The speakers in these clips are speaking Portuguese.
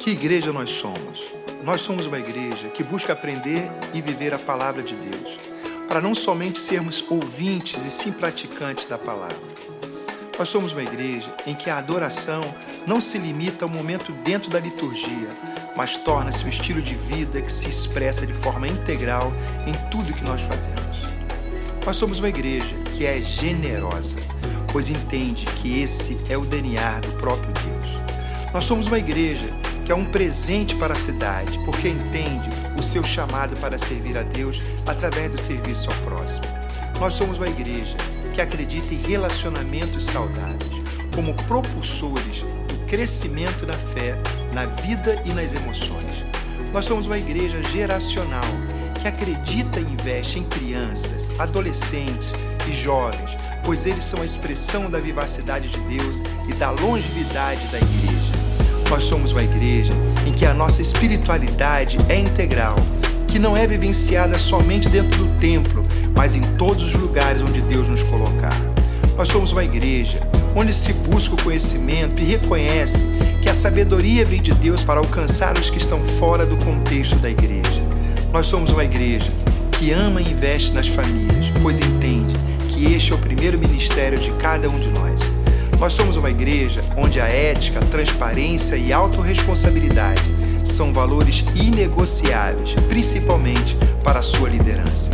Que igreja nós somos? Nós somos uma igreja que busca aprender e viver a palavra de Deus, para não somente sermos ouvintes e sim praticantes da palavra. Nós somos uma igreja em que a adoração não se limita ao momento dentro da liturgia, mas torna-se um estilo de vida que se expressa de forma integral em tudo que nós fazemos. Nós somos uma igreja que é generosa, pois entende que esse é o DNA do próprio Deus. Nós somos uma igreja que é um presente para a cidade, porque entende o seu chamado para servir a Deus através do serviço ao próximo. Nós somos uma igreja que acredita em relacionamentos saudáveis, como propulsores do crescimento na fé, na vida e nas emoções. Nós somos uma igreja geracional, que acredita e investe em crianças, adolescentes e jovens, pois eles são a expressão da vivacidade de Deus e da longevidade da igreja. Nós somos uma igreja em que a nossa espiritualidade é integral, que não é vivenciada somente dentro do templo, mas em todos os lugares onde Deus nos colocar. Nós somos uma igreja onde se busca o conhecimento e reconhece que a sabedoria vem de Deus para alcançar os que estão fora do contexto da igreja. Nós somos uma igreja que ama e investe nas famílias, pois entende que este é o primeiro ministério de cada um de nós. Nós somos uma igreja onde a ética, a transparência e a autorresponsabilidade são valores inegociáveis, principalmente para a sua liderança.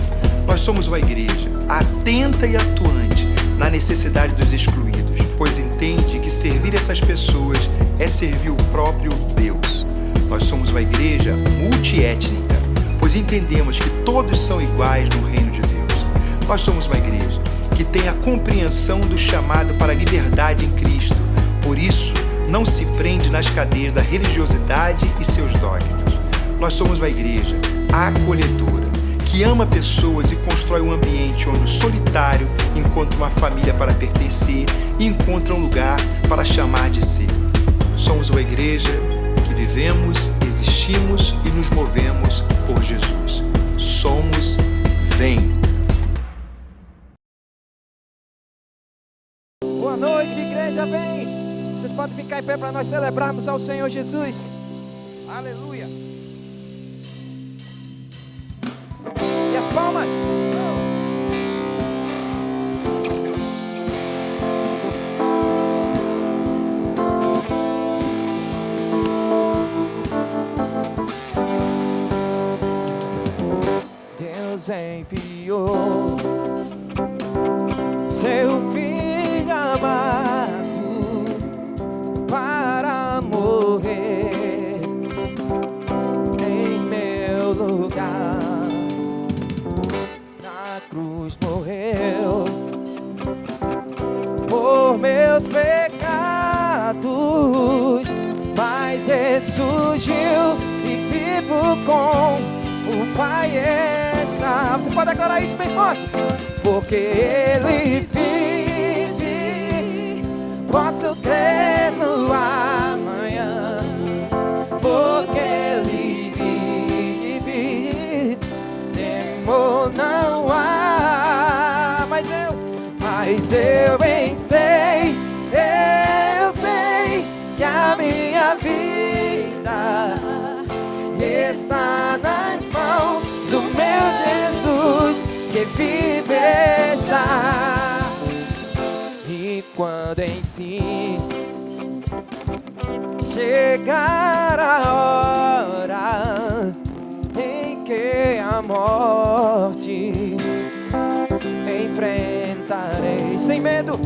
Nós somos uma igreja atenta e atuante na necessidade dos excluídos, pois entende que servir essas pessoas é servir o próprio Deus. Nós somos uma igreja multiétnica, pois entendemos que todos são iguais no reino de Deus. Nós somos uma igreja que tem a compreensão do chamado para a liberdade em Cristo, por isso não se prende nas cadeias da religiosidade e seus dogmas. Nós somos uma igreja acolhedora, que ama pessoas e constrói um ambiente onde o solitário encontra uma família para pertencer e encontra um lugar para chamar de si. Somos uma igreja que vivemos, existimos e nos movemos por Jesus. Somos Vem. Boa noite, igreja, vem. Vocês podem ficar em pé para nós celebrarmos ao Senhor Jesus. Aleluia. E as palmas. Deus enviou seu filho amado para morrer em meu lugar. Na cruz morreu por meus pecados, mas ressurgiu e vivo com o Pai está. Você pode declarar isso bem forte? Porque Ele vive, posso crer no amanhã. Porque Ele vive, temor não há. Mas eu bem sei, eu sei que a minha vida está nas mãos do meu Jesus, que vive está. E quando enfim chegar a hora em que a morte enfrentarei sem medo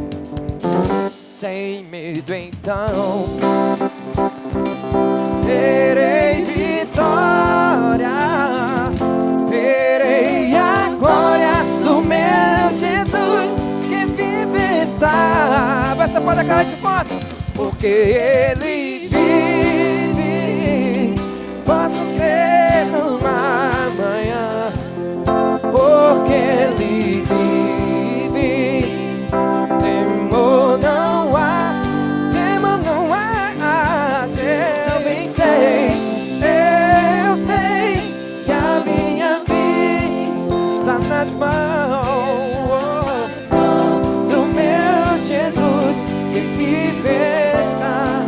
então terei vitória, verei a glória do meu Jesus que vive está. Você pode declarar isso forte? Porque Ele vive, posso crer no amanhã. Porque Ele vive, temor não há, temor não há. Se eu bem sei, eu sei que a minha vida está nas mãos do meu Jesus que vive está.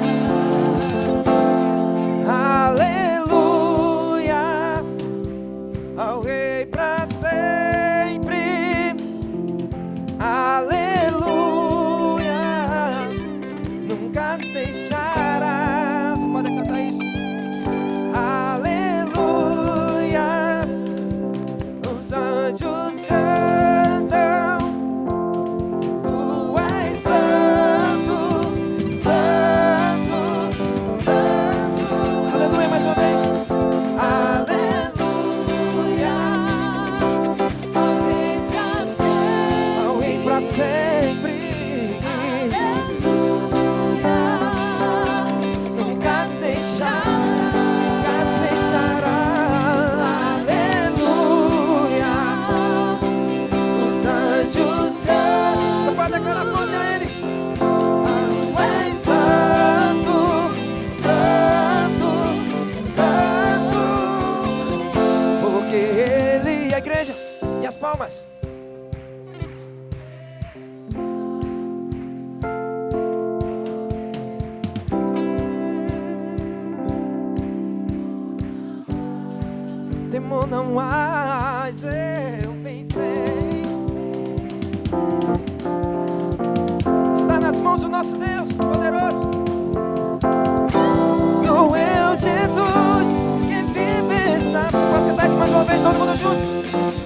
deixará. Aleluia. Os anjos cantam. Você pode declarar forte a Ele. Tu és santo, santo, santo. Porque Ele, a igreja e as palmas. Temor não mais, eu pensei. Está nas mãos do nosso Deus poderoso. O eu, Jesus, que vive está. Você pode cantar isso mais uma vez, todo mundo junto.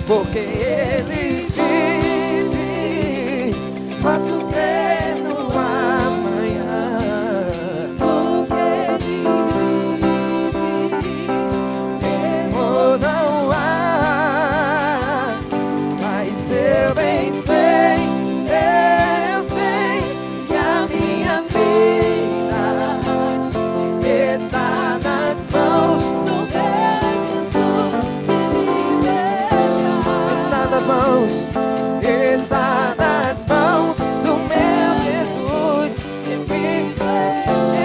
Porque Ele vive, posso crer no amanhã. Porque Ele vive, Temor não há, mas eu bem sei, que a minha vida está nas mãos, no meu Jesus que vive está nas mãos, está nas mãos do meu Jesus que vive,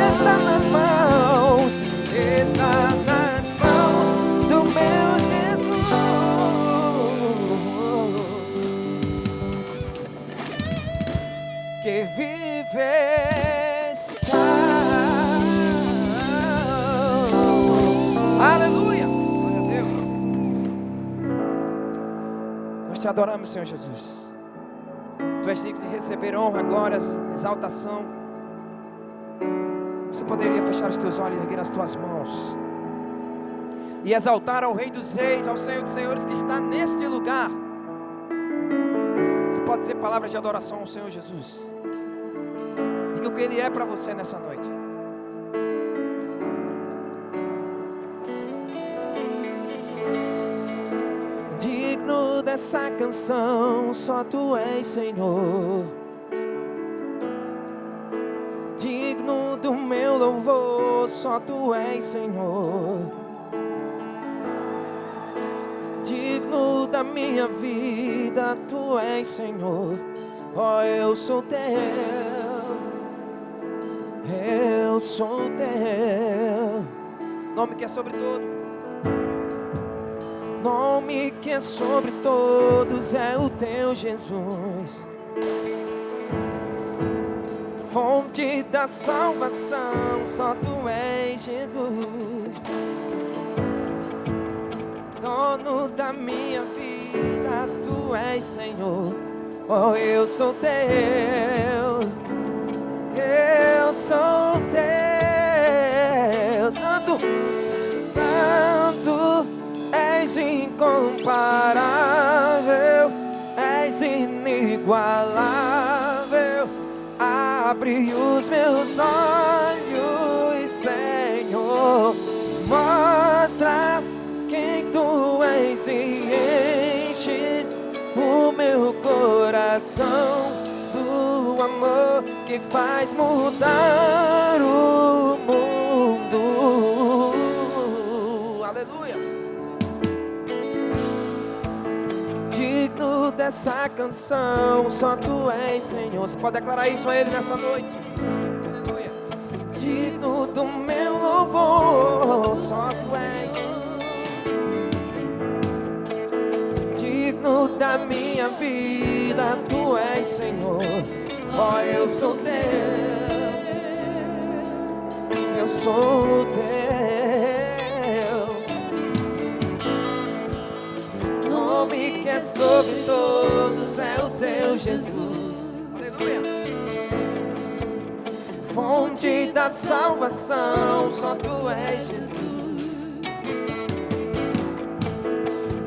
está nas mãos, está nas mãos do meu Jesus que vive está. Aleluia, glória a Deus. Nós te adoramos, Senhor Jesus. Tu és digno de receber honra, glórias, exaltação. Você poderia fechar os teus olhos e erguer as tuas mãos e exaltar ao Rei dos Reis, ao Senhor dos Senhores que está neste lugar. Você pode dizer palavras de adoração ao Senhor Jesus. Diga o que Ele é para você nessa noite. Digno dessa canção, só Tu és, Senhor. Digno do meu louvor, só Tu és, Senhor. Digno da minha vida, Tu és, Senhor. Oh, eu sou Teu, eu sou Teu. Nome que é sobre todo. Nome que é sobre todos é o Teu Jesus. Fonte da salvação, só Tu és, Jesus. Dono da minha vida, Tu és, Senhor. Oh, eu sou Teu, eu sou Teu. Santo, Santo, és incomparável, és inigualável. Abre os meus olhos, Senhor, mostra quem Tu és e enche o meu coração do amor que faz mudar o mundo. Aleluia. Digno dessa canção, só Tu és, Senhor. Você pode declarar isso a Ele nessa noite. Aleluia. Digno do meu louvor, só Tu és. Digno da minha vida, Tu és, Senhor. Oh, eu sou Teu, eu sou Teu. Nome que é sobre todos é o Teu Jesus. Aleluia. Fonte da salvação, só Tu és, Jesus.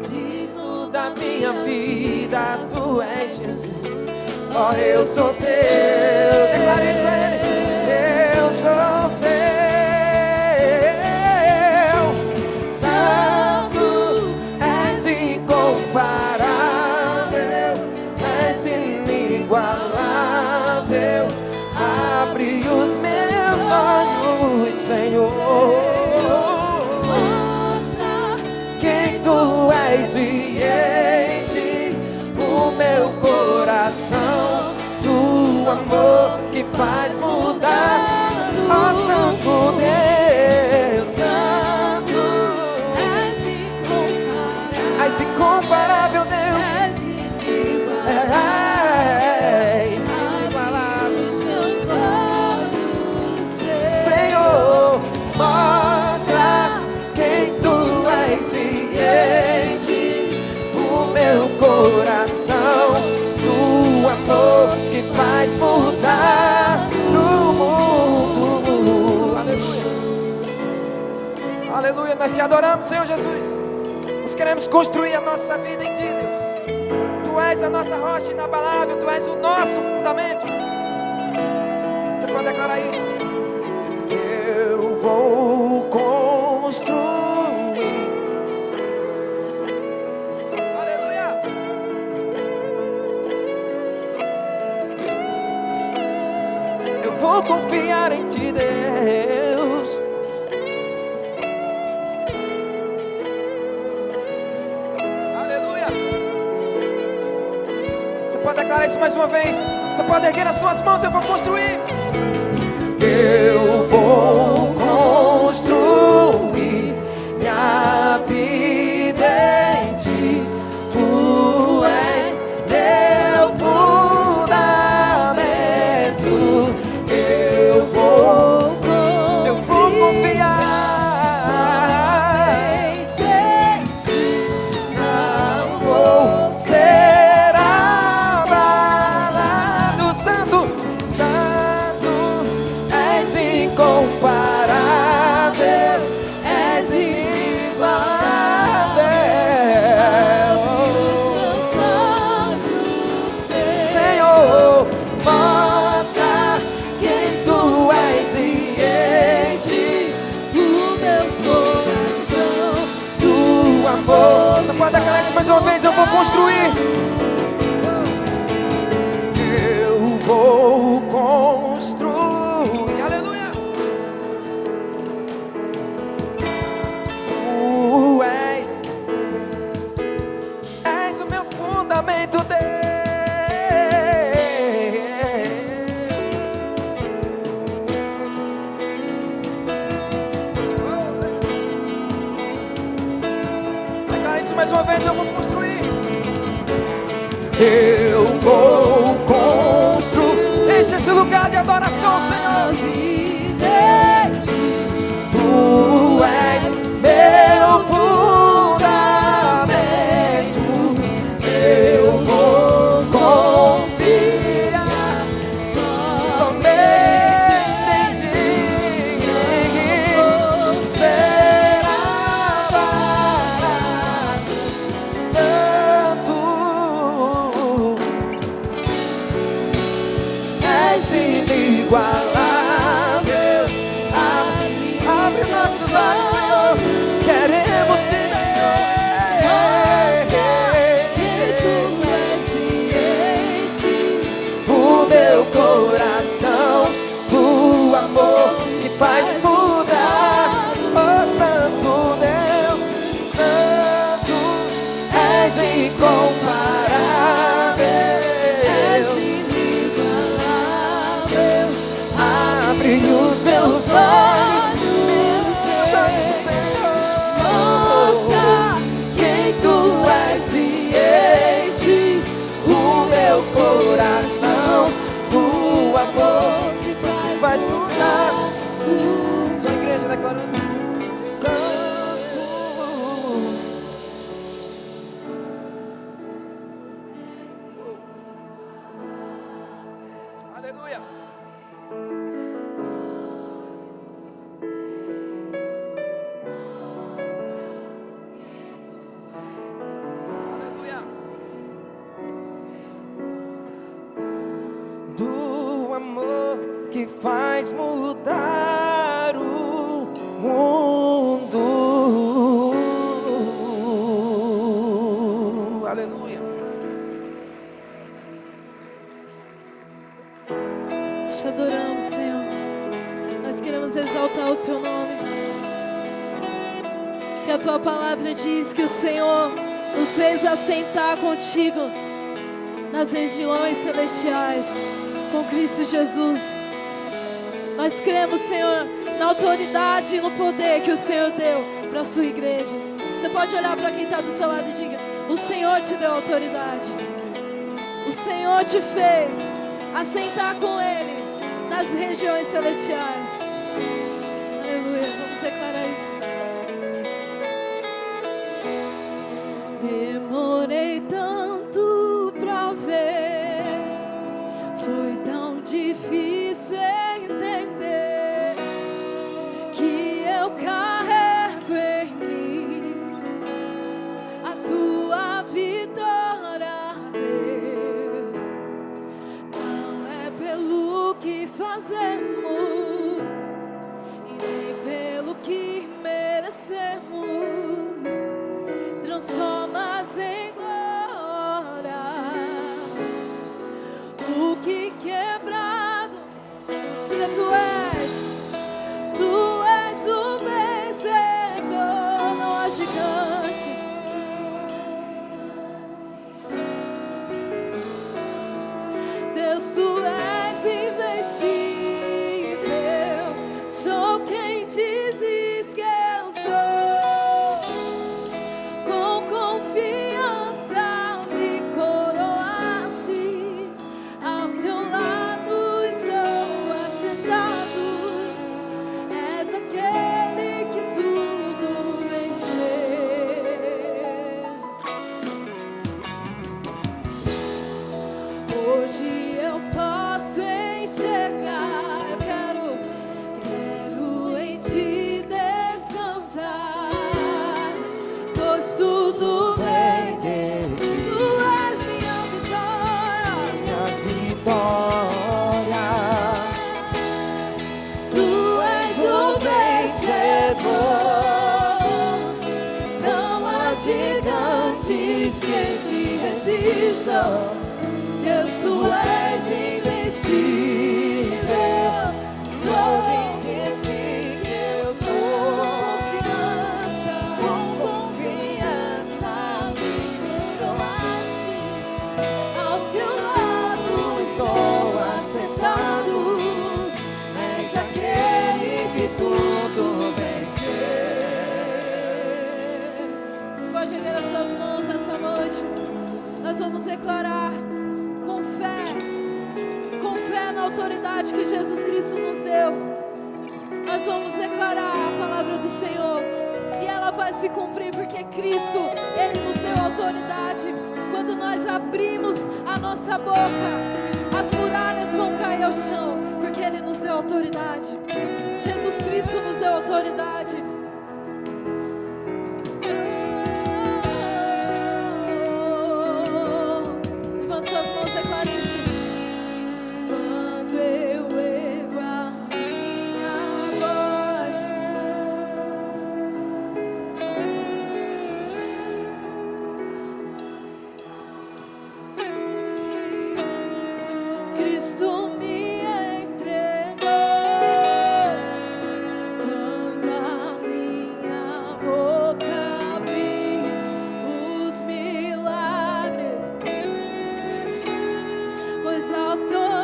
Digno da minha vida, Tu és, Jesus. Oh, eu sou Teu. Declare isso a Ele. Eu sou Teu. Santo, és incomparável, és inigualável. Abre os meus olhos, Senhor. és e enche o meu coração do amor que faz mudar. Ó Santo Deus, Santo, és incomparável Deus, és inigualável. és inigualável. Os meus olhos, Senhor, mostra quem tu és e enche o meu coração do amor que faz mudar no mundo. Aleluia. Aleluia, nós te adoramos, Senhor Jesus. Nós queremos construir a nossa vida em ti, Deus. Tu és a nossa rocha inabalável, tu és o nosso fundamento. Você pode declarar isso? Eu vou construir. Aleluia. Eu vou confiar em ti, Deus. Aleluia. Você pode declarar isso mais uma vez. Você pode erguer as tuas mãos. Eu vou construir. Eu vou construir minha vida em ti. Tu és meu fundamento. Eu vou confiar somente em ti. não vou ser abalado. Santo, Santo, és incomparável, és inigualável. Os meus olhos, Senhor, mostra quem tu és e enche o meu coração do amor. Você pode declarar isso mais uma vez? Eu vou construir. Eu vou construir. Aleluia. Tu és o meu fundamento, Deus. Declara isso mais uma vez, eu vou construir. Eu vou construir. Enche esse lugar de adoração, Senhor. vida em ti. Tu és meu fundamento. Eu vou confiar somente em ti. Será barato, Santo, és inigualável. Abre nossos olhos, Senhor. Queremos te Que tu és e enche o meu coração do amor que faz mudar. Oh Santo Deus, Santo, és incomparável, és inigualável. abre os meus olhos, Mostra quem tu és e enche o meu coração do amor que faz mudar. o Só a igreja declarando Santo. Aleluia. Aleluia. Do amor que faz mudar o mundo. Aleluia. Te adoramos, Senhor. Nós queremos exaltar o teu nome. Que a tua palavra diz que o Senhor nos fez assentar contigo nas regiões celestiais, com Cristo Jesus. Nós cremos, Senhor, na autoridade e no poder que o Senhor deu para a sua igreja. Você pode olhar para quem está do seu lado e diga: o Senhor te deu autoridade. O Senhor te fez assentar com Ele nas regiões celestiais. Aleluia. Vamos declarar isso. Demorei tanto pra ver, foi tão difícil entender que eu carrego em mim a tua vitória, Deus. Não é pelo que fazemos e nem pelo que merecemos, transformas em glória o que quebrado. Diga: tu és o vencedor. Não há gigantes, Deus, tu és invencível. Sou quem dizes que eu sou. Hoje eu posso enxergar, eu quero em ti descansar, pois tudo vem de ti. Tu és minha vitória, tu és o vencedor. Não há gigantes que te resistam. Deus, tu és invencível. Sou quem diz que eu sou. Com confiança me coroaste. Ao teu lado estou assentado. És aquele que tudo venceu. Você pode erguer as suas mãos nessa noite. Nós vamos declarar com fé na autoridade que Jesus Cristo nos deu. Nós vamos declarar a palavra do Senhor e ela vai se cumprir, porque Cristo, Ele nos deu autoridade. Quando nós abrimos a nossa boca, as muralhas vão cair ao chão, porque Ele nos deu autoridade. Jesus Cristo nos deu autoridade. Levante suas mãos, declare isso. Quando eu ergo a minha voz, Cristo me entregou. Quando a minha boca abrir, os milagres, pois a autoridade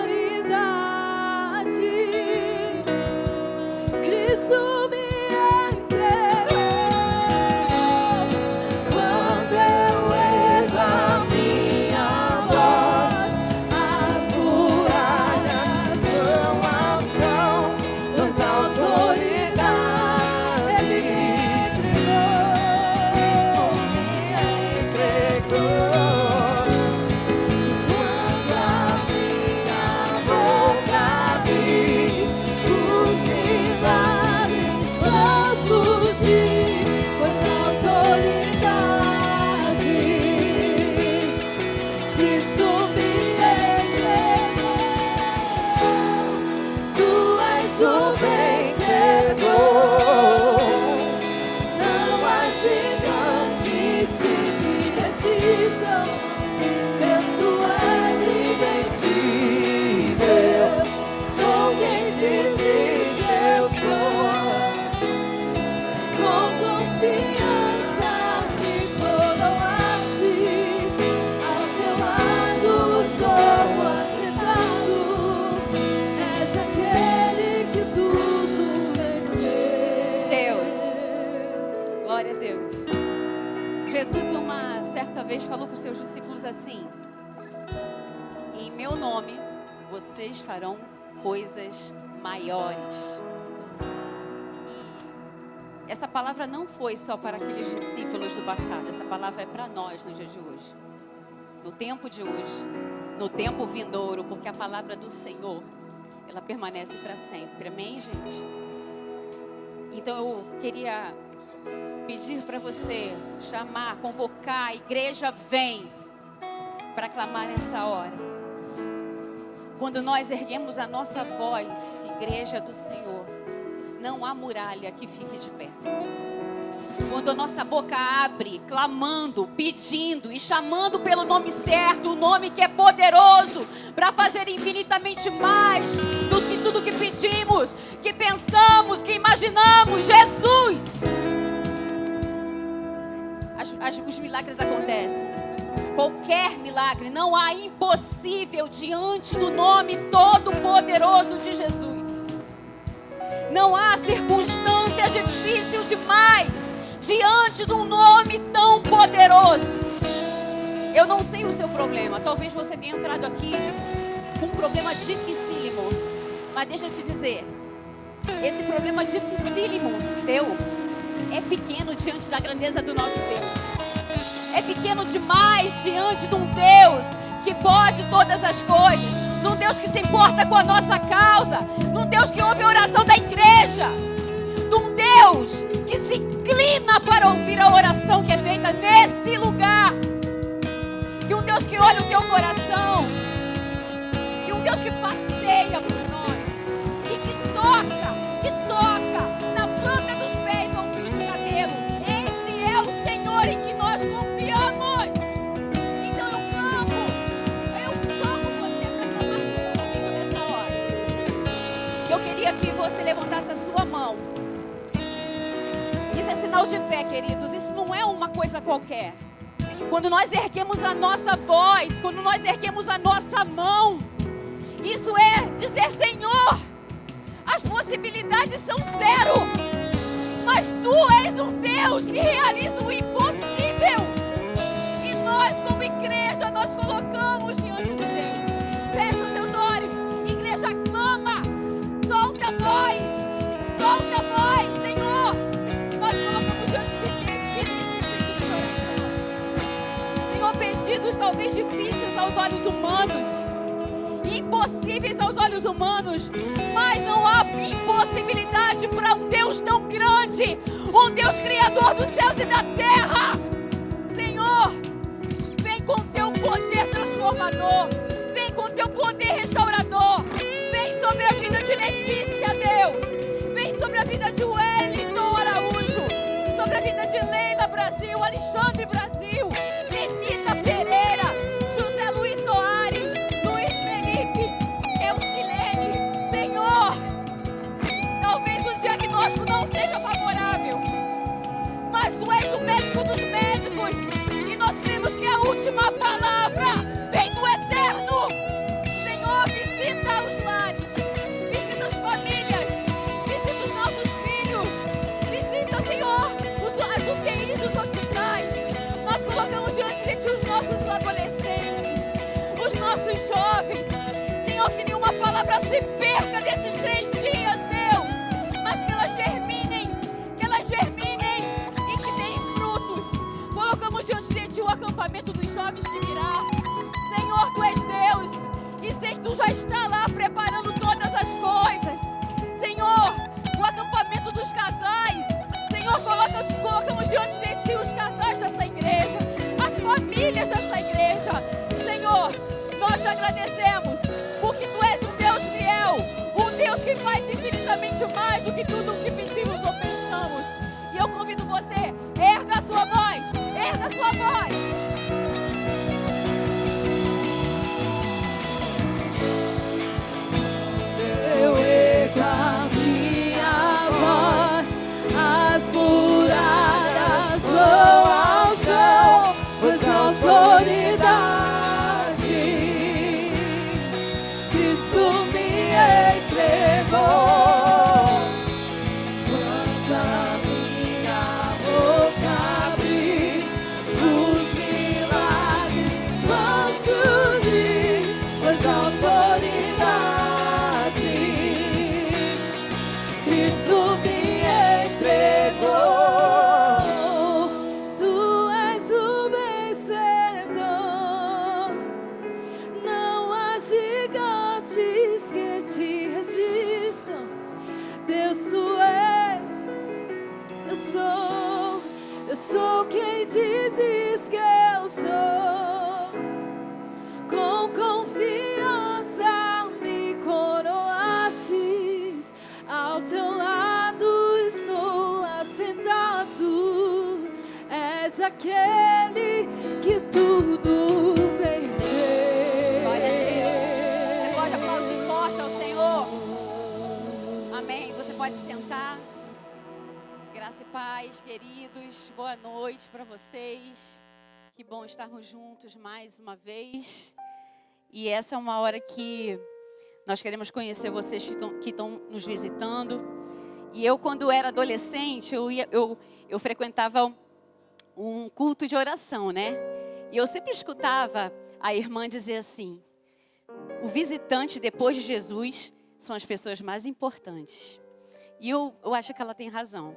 Cristo me entregou. Quando eu ergo a minha voz, as muralhas vão ao chão, pois a autoridade Ele me entregou. Cristo me entregou. Quando a minha boca abrir, os milagres vão surgir, pois a autoridade Cristo me entregou. Tu és o vencedor. Não há gigantes que te resistam. Deus, tu és invencível. Sou quem dizes que eu sou. Com Deus. Jesus uma certa vez falou para os seus discípulos assim: em meu nome vocês farão coisas maiores. E essa palavra não foi só para aqueles discípulos do passado, essa palavra é para nós no dia de hoje, no tempo de hoje, no tempo vindouro, porque a palavra do Senhor, ela permanece para sempre. Amém, gente? Então eu queria pedir para você chamar, convocar, a igreja vem para clamar nessa hora. Quando nós erguemos a nossa voz, igreja do Senhor, não há muralha que fique de pé. Quando a nossa boca abre, clamando, pedindo e chamando pelo nome certo, o nome que é poderoso para fazer infinitamente mais do que tudo que pedimos, que pensamos, que imaginamos, Jesus! Os milagres acontecem. Qualquer milagre, não há impossível diante do nome todo-poderoso de Jesus. Não há circunstância difícil demais diante de um nome tão poderoso. Eu não sei o seu problema, talvez você tenha entrado aqui com um problema dificílimo, mas deixa eu te dizer, esse problema dificílimo teu é pequeno diante da grandeza do nosso Deus. É pequeno demais diante de um Deus que pode todas as coisas, de um Deus que se importa com a nossa causa, de um Deus que ouve a oração da igreja, de um Deus que se inclina para ouvir a oração que é feita nesse lugar, de um Deus que olha o teu coração, de um Deus que passeia por nós e que toca na planta dos pés ao fio do cabelo. Esse é o Senhor em que nós confiamos. Então eu chamo você para clamar junto comigo nessa hora. Eu queria que você levantasse a sua mão. Isso é sinal de fé, queridos. Isso não é uma coisa qualquer. Quando nós erguemos a nossa voz, quando nós erguemos a nossa mão, isso é dizer: Senhor, as possibilidades são zero, mas Tu és um Deus que realiza o impossível. E nós, como igreja, nós colocamos diante de Deus. Feche os seus olhos, igreja, clama, solta a voz, Senhor. Nós colocamos diante de Deus, Senhor, pedidos talvez difíceis aos olhos humanos, impossíveis aos olhos humanos, mas não há impossibilidade para um Deus tão grande, um Deus criador dos céus e da terra. Senhor, vem com teu poder transformador, vem com teu poder restaurador, vem sobre a vida de Letícia, Deus, vem sobre a vida de Wellington Araújo, sobre a vida de Leila Brasil, Alexandre Brasil, Benita Pereira, José Luiz Soares, Luiz Felipe, Elcilene. Senhor, talvez o diagnóstico não seja favorável, mas Tu és o médico dos médicos, e nós cremos que a última palavra vem do Eterno. Senhor, visita os lares, visita as famílias, visita os nossos filhos, visita, Senhor, as UTIs dos hospitais. Nós colocamos diante de Ti os nossos adolescentes, os nossos jovens. Senhor, que nenhuma palavra se perca desses 3 dias, Deus, mas que elas germinem e que deem frutos. Colocamos diante de Ti o acampamento dos jovens que virá. Senhor, Tu és Deus, e sei que Tu já está lá preparando todas as coisas. Senhor, o acampamento dos casais. Senhor, colocamos diante de Ti os casais dessa igreja, as famílias dessa igreja. Senhor, nós te agradecemos, porque Tu és um Deus fiel, um Deus que faz infinitamente mais do que tudo o que pedimos ou pensamos. E eu convido você, erga a sua voz, erga a sua voz. Eu ergo a minha voz, as muralhas vão ao chão, pois a autoridade Cristo me entregou. Quando a minha boca eu sou quem dizes que eu sou. Com confiança me coroastes, ao teu lado estou assentado. És aquele que tudo venceu. Glória a Deus. Você pode aplaudir forte ao Senhor. Amém. Você pode sentar. Graça e paz, queridos. Boa noite para vocês. Que bom estarmos juntos mais uma vez. E essa é uma hora que nós queremos conhecer vocês que estão nos visitando. E eu, quando era adolescente, eu frequentava um culto de oração, né? E eu sempre escutava a irmã dizer assim: o visitante depois de Jesus são as pessoas mais importantes. E eu acho que ela tem razão.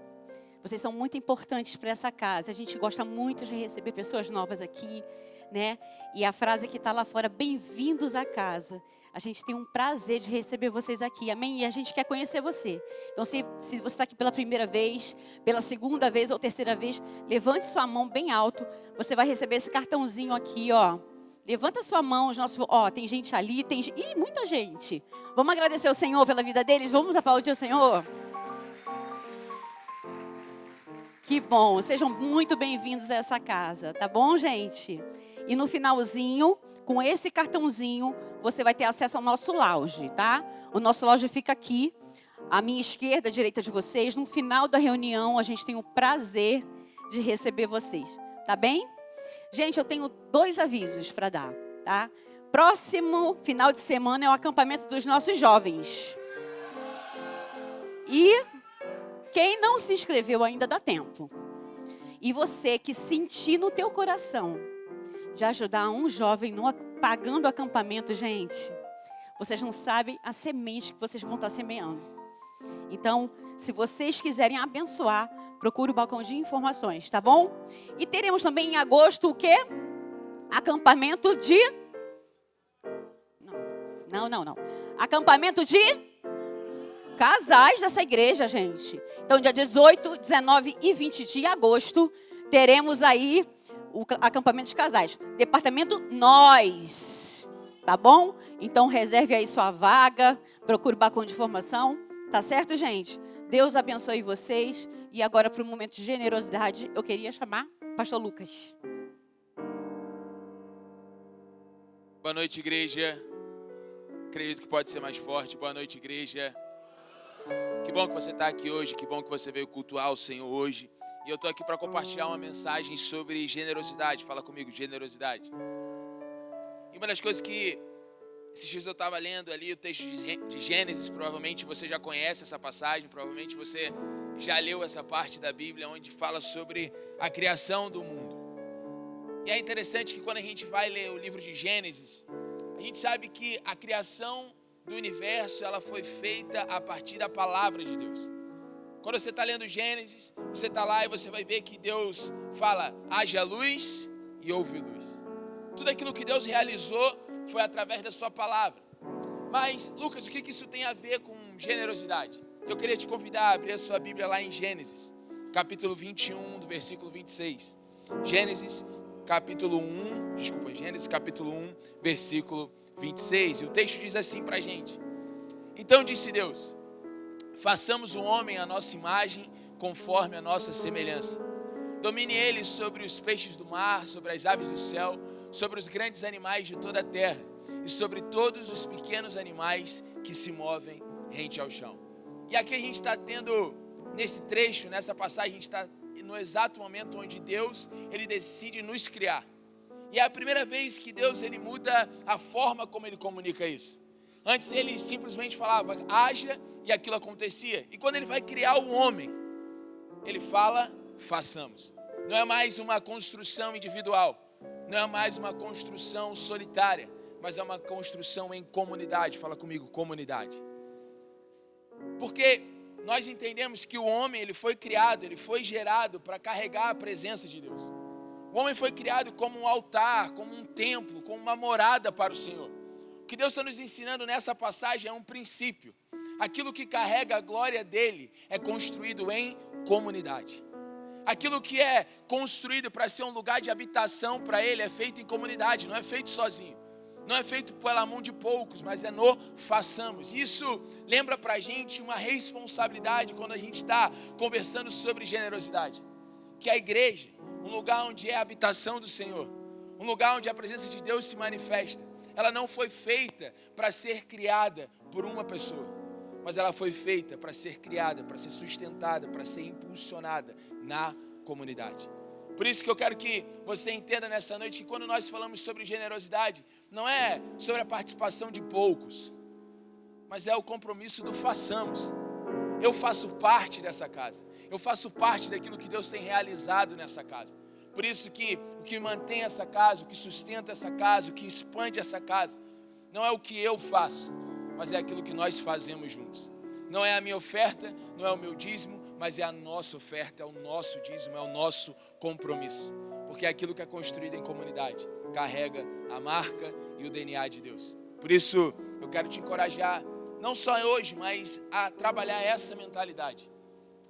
Vocês são muito importantes para essa casa. A gente gosta muito de receber pessoas novas aqui, né? E a frase que está lá fora: bem-vindos à casa. A gente tem um prazer de receber vocês aqui, amém? E a gente quer conhecer você. Então, se você está aqui pela primeira vez, pela segunda vez ou terceira vez, levante sua mão bem alto. Você vai receber esse cartãozinho aqui, ó. Levanta sua mão, tem gente ali, muita gente. Vamos agradecer ao Senhor pela vida deles? Vamos aplaudir o Senhor? Que bom, sejam muito bem-vindos a essa casa, tá bom, gente? E no finalzinho, com esse cartãozinho, você vai ter acesso ao nosso lounge, tá? O nosso lounge fica aqui, à minha esquerda, à direita de vocês. No final da reunião, a gente tem o prazer de receber vocês, tá bem? Gente, eu tenho 2 avisos para dar, tá? Próximo final de semana é o acampamento dos nossos jovens. E quem não se inscreveu ainda dá tempo. E você que sentir no teu coração de ajudar um jovem pagando o acampamento, gente, vocês não sabem a semente que vocês vão estar semeando. Então, se vocês quiserem abençoar, procure o balcão de informações, tá bom? E teremos também em agosto o quê? Acampamento de... Não. Acampamento de casais dessa igreja, gente. Então, dia 18, 19 e 20 de agosto, teremos aí o acampamento de casais. Departamento Nós. Tá bom? Então, reserve aí sua vaga. Procure o balcão de informação. Tá certo, gente? Deus abençoe vocês. E agora, para o momento de generosidade, eu queria chamar o pastor Lucas. Boa noite, igreja. Acredito que pode ser mais forte. Boa noite, igreja. Que bom que você está aqui hoje. Que bom que você veio cultuar o Senhor hoje. E eu estou aqui para compartilhar uma mensagem sobre generosidade. Fala comigo, generosidade. E uma das coisas que esses dias eu estava lendo ali o texto de Gênesis. Provavelmente você já conhece essa passagem. Provavelmente você já leu essa parte da Bíblia onde fala sobre a criação do mundo. E é interessante que quando a gente vai ler o livro de Gênesis, a gente sabe que a criação do universo ela foi feita a partir da palavra de Deus. Quando você está lendo Gênesis, você está lá e você vai ver que Deus fala: haja luz e houve luz. Tudo aquilo que Deus realizou foi através da sua palavra. Mas, Lucas, o que isso tem a ver com generosidade? Eu queria te convidar a abrir a sua Bíblia lá em Gênesis, capítulo 21, do versículo 26. Gênesis capítulo 1, versículo 26. E o texto diz assim pra gente: então disse Deus: façamos o homem à nossa imagem, conforme a nossa semelhança. Domine ele sobre os peixes do mar, sobre as aves do céu, sobre os grandes animais de toda a terra, e sobre todos os pequenos animais que se movem rente ao chão. E aqui a gente está tendo, nesse trecho, nessa passagem, a gente está no exato momento onde Deus, ele decide nos criar. E é a primeira vez que Deus, ele muda a forma como ele comunica isso. Antes ele simplesmente falava, haja, e aquilo acontecia. E quando ele vai criar o homem, ele fala, façamos. Não é mais uma construção individual, não é mais uma construção solitária, mas é uma construção em comunidade. Fala comigo, comunidade. Porque nós entendemos que o homem, ele foi criado, ele foi gerado para carregar a presença de Deus. O homem foi criado como um altar, como um templo, como uma morada para o Senhor. O que Deus está nos ensinando nessa passagem é um princípio. Aquilo que carrega a glória dele é construído em comunidade. Aquilo que é construído para ser um lugar de habitação para Ele é feito em comunidade, não é feito sozinho. Não é feito pela mão de poucos, mas é no façamos. Isso lembra para a gente uma responsabilidade quando a gente está conversando sobre generosidade. Que a igreja, um lugar onde é a habitação do Senhor, um lugar onde a presença de Deus se manifesta, ela não foi feita para ser criada por uma pessoa, mas ela foi feita para ser criada, para ser sustentada, para ser impulsionada na comunidade. Por isso que eu quero que você entenda nessa noite que quando nós falamos sobre generosidade, não é sobre a participação de poucos, mas é o compromisso do façamos. Eu faço parte dessa casa, eu faço parte daquilo que Deus tem realizado nessa casa. Por isso que o que mantém essa casa, o que sustenta essa casa, o que expande essa casa, não é o que eu faço, mas é aquilo que nós fazemos juntos. Não é a minha oferta, não é o meu dízimo, mas é a nossa oferta, é o nosso dízimo, é o nosso compromisso. Porque é aquilo que é construído em comunidade, carrega a marca e o DNA de Deus. Por isso, eu quero te encorajar, não só hoje, mas a trabalhar essa mentalidade.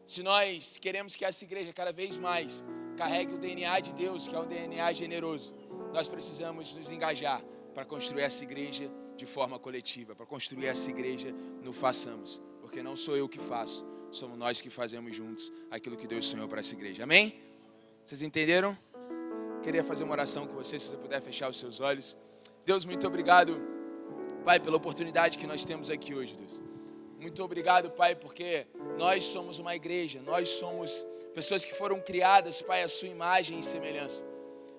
Se nós queremos que essa igreja cada vez mais carregue o DNA de Deus, que é um DNA generoso, nós precisamos nos engajar para construir essa igreja de forma coletiva, para construir essa igreja no façamos. Porque não sou eu que faço, somos nós que fazemos juntos aquilo que Deus sonhou para essa igreja. Amém? Vocês entenderam? Queria fazer uma oração com vocês, se você puder fechar os seus olhos. Deus, muito obrigado, Pai, pela oportunidade que nós temos aqui hoje, Deus. Muito obrigado, Pai, porque nós somos uma igreja, nós somos pessoas que foram criadas, Pai, à sua imagem e semelhança.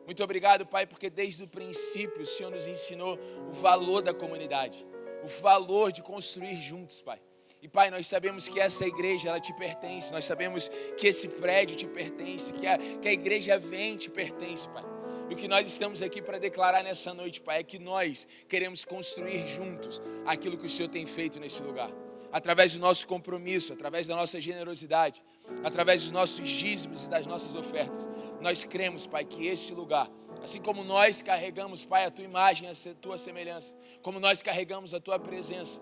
Muito obrigado, Pai, porque desde o princípio o Senhor nos ensinou o valor da comunidade, o valor de construir juntos, Pai. E Pai, nós sabemos que essa igreja, ela te pertence, nós sabemos que esse prédio te pertence, que a igreja vem te pertence, Pai. E o que nós estamos aqui para declarar nessa noite, Pai, é que nós queremos construir juntos aquilo que o Senhor tem feito nesse lugar. Através do nosso compromisso, através da nossa generosidade, através dos nossos dízimos e das nossas ofertas. Nós cremos, Pai, que esse lugar, assim como nós carregamos, Pai, a Tua imagem, a Tua semelhança, como nós carregamos a Tua presença,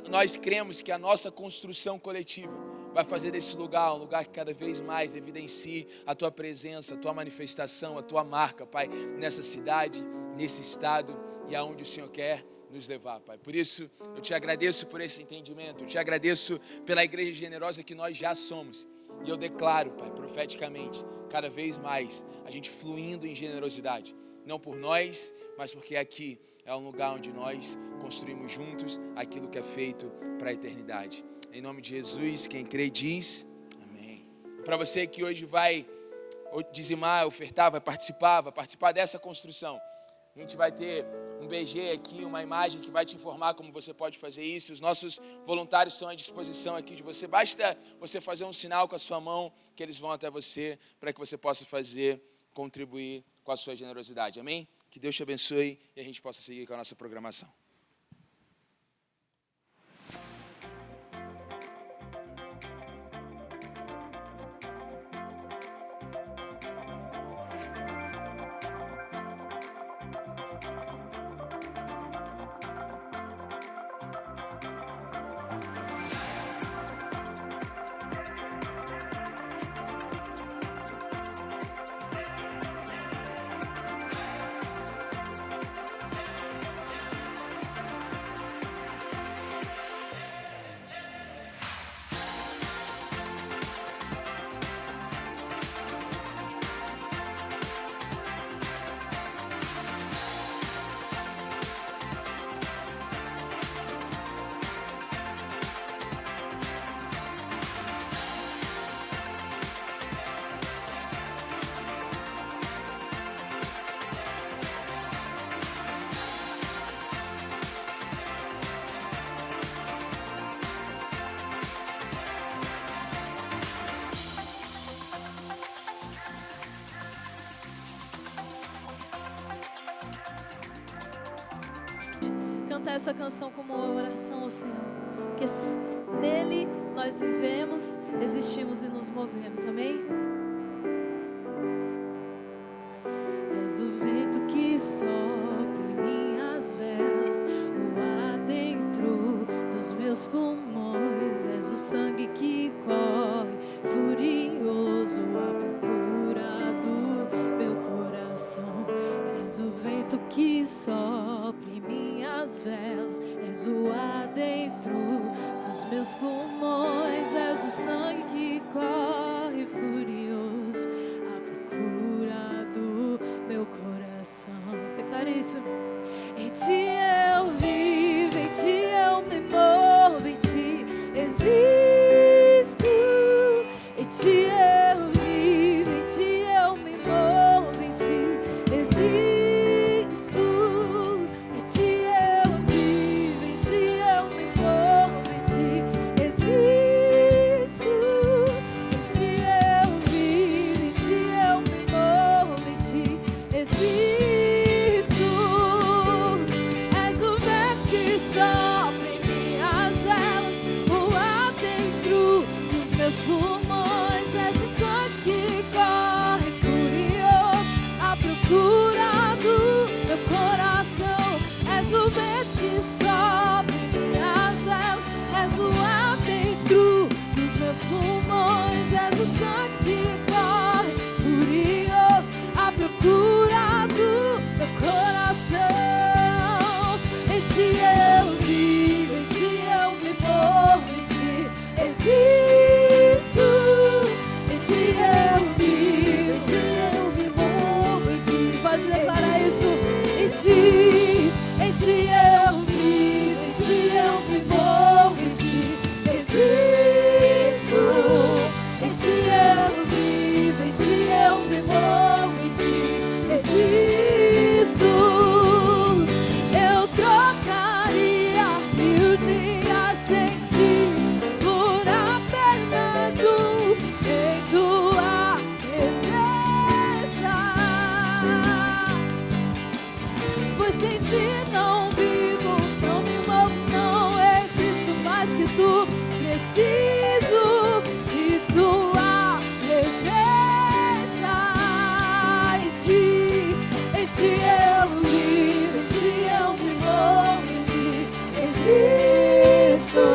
nós cremos que a nossa construção coletiva vai fazer desse lugar um lugar que cada vez mais evidencie a Tua presença, a Tua manifestação, a Tua marca, Pai, nessa cidade, nesse estado e aonde o Senhor quer nos levar, Pai. Por isso, eu te agradeço por esse entendimento, eu te agradeço pela igreja generosa que nós já somos. E eu declaro, Pai, profeticamente, cada vez mais, a gente fluindo em generosidade. Não por nós, mas porque aqui é um lugar onde nós construímos juntos aquilo que é feito para a eternidade. Em nome de Jesus, quem crê diz amém. Para você que hoje vai dizimar, ofertar, vai participar dessa construção, a gente vai ter um BG aqui, uma imagem que vai te informar como você pode fazer isso. Os nossos voluntários estão à disposição aqui de você. Basta você fazer um sinal com a sua mão que eles vão até você para que você possa contribuir com a sua generosidade. Amém? Que Deus te abençoe e a gente possa seguir com a nossa programação. Cantar essa canção como uma oração ao Senhor, porque nele nós vivemos, existimos e nos movemos, amém? És o vento que sopra em minhas velas, o ar dentro dos meus pulmões, és o sangue que corre furioso a vento que sopra em minhas velas, és o ar dentro dos meus pulmões, és o sangue que corre furioso à procura do meu coração. Declare isso. Em ti eu vivo, em ti eu me movo, em ti existo. Em ti eu vivo, em ti eu me movo, em ti existo. Em ti eu vivo, em ti eu me movo, em ti existo. Em ti eu vivo, em ti eu me movo, em ti existo. És o vento que sopra em minhas velas, o ar dentro dos meus pulmões, és o sangue que corre furioso à procura do meu coração. És o vento que sopra em minhas velas, és o ar dentro dos meus pulmões, és o sangue que corre furioso à procura do meu coração. Em ti eu vivo, em ti eu me movo, em ti existo. Em ti eu vivo, em ti eu me movo, em ti. Você pode declarar isso? Em ti eu vivo, em ti eu me movo, em ti existo. Em ti eu vivo, em ti eu me movo, em ti existo. Eu trocaria 1000 dias sem ti por apenas um em tua presença. Pois sem ti não vivo, não me movo, não existo mais que tu. Preciso de tua presença. Em ti eu vivo, em ti eu me movo, em ti existo.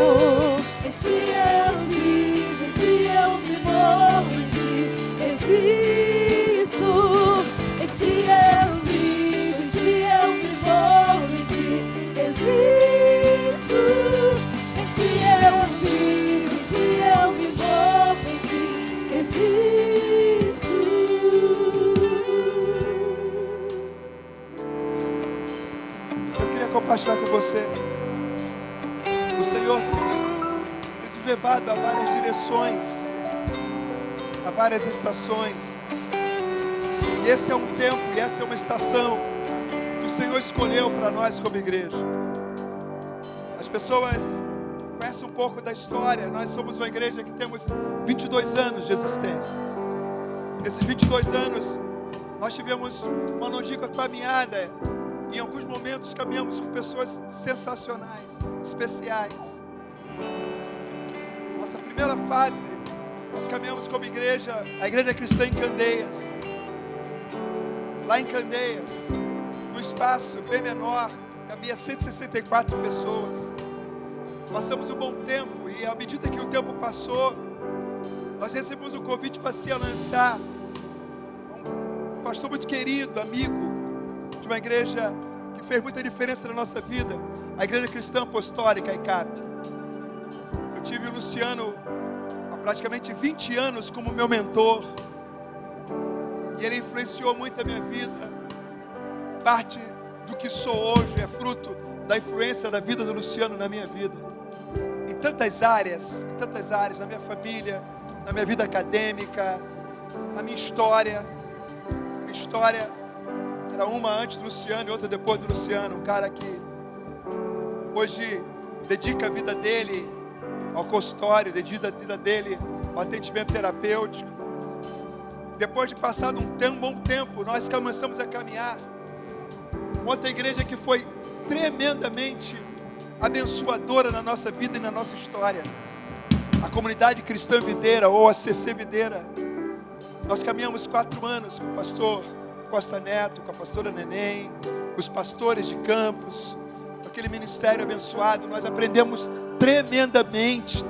Em ti eu vivo, em ti eu me movo, em ti existo. Em ti eu vivo, em ti eu me movo, em ti existo. Em ti eu vivo, em ti eu me movo, em ti existo. Eu queria compartilhar com você. O Senhor tem te levado a várias direções, a várias estações. E esse é um tempo, e essa é uma estação que o Senhor escolheu para nós como igreja. As pessoas conhecem um pouco da história. Nós somos uma igreja que temos 22 anos de existência. Nesses 22 anos, nós tivemos uma longínqua caminhada. Em alguns momentos caminhamos com pessoas sensacionais, especiais. Nossa primeira fase, nós caminhamos como igreja, a Igreja Cristã em Candeias. Lá em Candeias, num espaço bem menor, cabia 164 pessoas. Passamos um bom tempo e à medida que o tempo passou, nós recebemos um convite para se lançar. Um pastor muito querido, amigo, de uma igreja que fez muita diferença na nossa vida, a Igreja Cristã Apostólica, ICAP. Eu tive o Luciano há praticamente 20 anos como meu mentor, e ele influenciou muito a minha vida. Parte do que sou hoje é fruto da influência da vida do Luciano na minha vida, em tantas áreas, na minha família, na minha vida acadêmica, na minha história. Minha história era uma antes do Luciano e outra depois do Luciano. Um cara que hoje dedica a vida dele ao consultório, dedica a vida dele ao atendimento terapêutico. Depois de passado um bom tempo, nós começamos a caminhar. Outra igreja que foi tremendamente abençoadora na nossa vida e na nossa história, a Comunidade Cristã Videira, ou a CC Videira. Nós caminhamos 4 anos com o pastor Costa Neto, com a pastora Neném, com os pastores de campos, com aquele ministério abençoado. Nós aprendemos tremendamente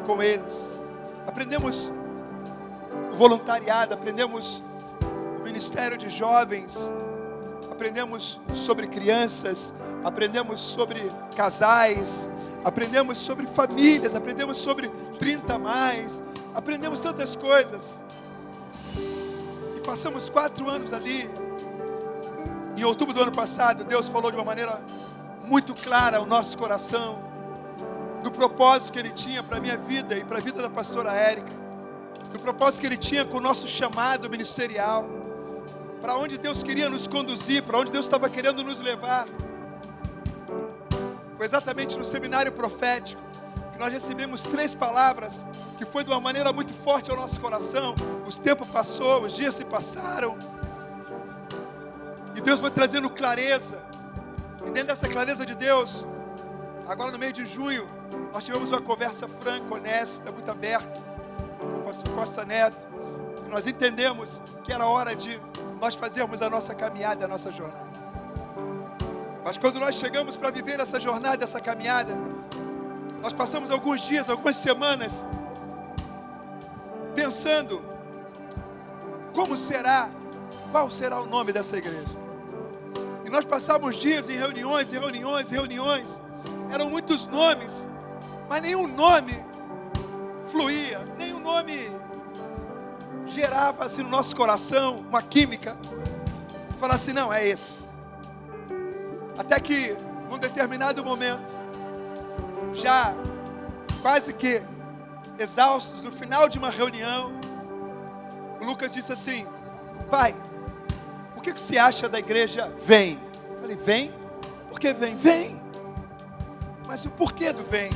com eles. Aprendemos o voluntariado, aprendemos o ministério de jovens, aprendemos sobre crianças, aprendemos sobre casais, aprendemos sobre famílias, aprendemos sobre 30 mais, aprendemos tantas coisas. E passamos 4 anos ali. Em outubro do ano passado, Deus falou de uma maneira muito clara ao nosso coração, do propósito que Ele tinha para a minha vida e para a vida da pastora Érica, do propósito que Ele tinha com o nosso chamado ministerial, para onde Deus queria nos conduzir, para onde Deus estava querendo nos levar. Foi exatamente no seminário profético que nós recebemos 3 palavras, que foi de uma maneira muito forte ao nosso coração. O tempo passou, os dias se passaram, e Deus foi trazendo clareza. E dentro dessa clareza de Deus, agora no mês de junho, nós tivemos uma conversa franca, honesta, muito aberta, com o pastor Costa Neto, e nós entendemos que era hora de nós fazermos a nossa caminhada, a nossa jornada. Mas quando nós chegamos para viver essa jornada, essa caminhada, nós passamos alguns dias, algumas semanas, pensando como será, qual será o nome dessa igreja. E nós passávamos dias em reuniões, eram muitos nomes, mas nenhum nome fluía, nenhum nome gerava assim no nosso coração uma química, falar assim, não, é esse. Até que, num determinado momento, já quase que exaustos, no final de uma reunião, o Lucas disse assim, pai, o que você acha da igreja Vem? Eu falei, vem? Por que vem? Vem! Mas o porquê do vem?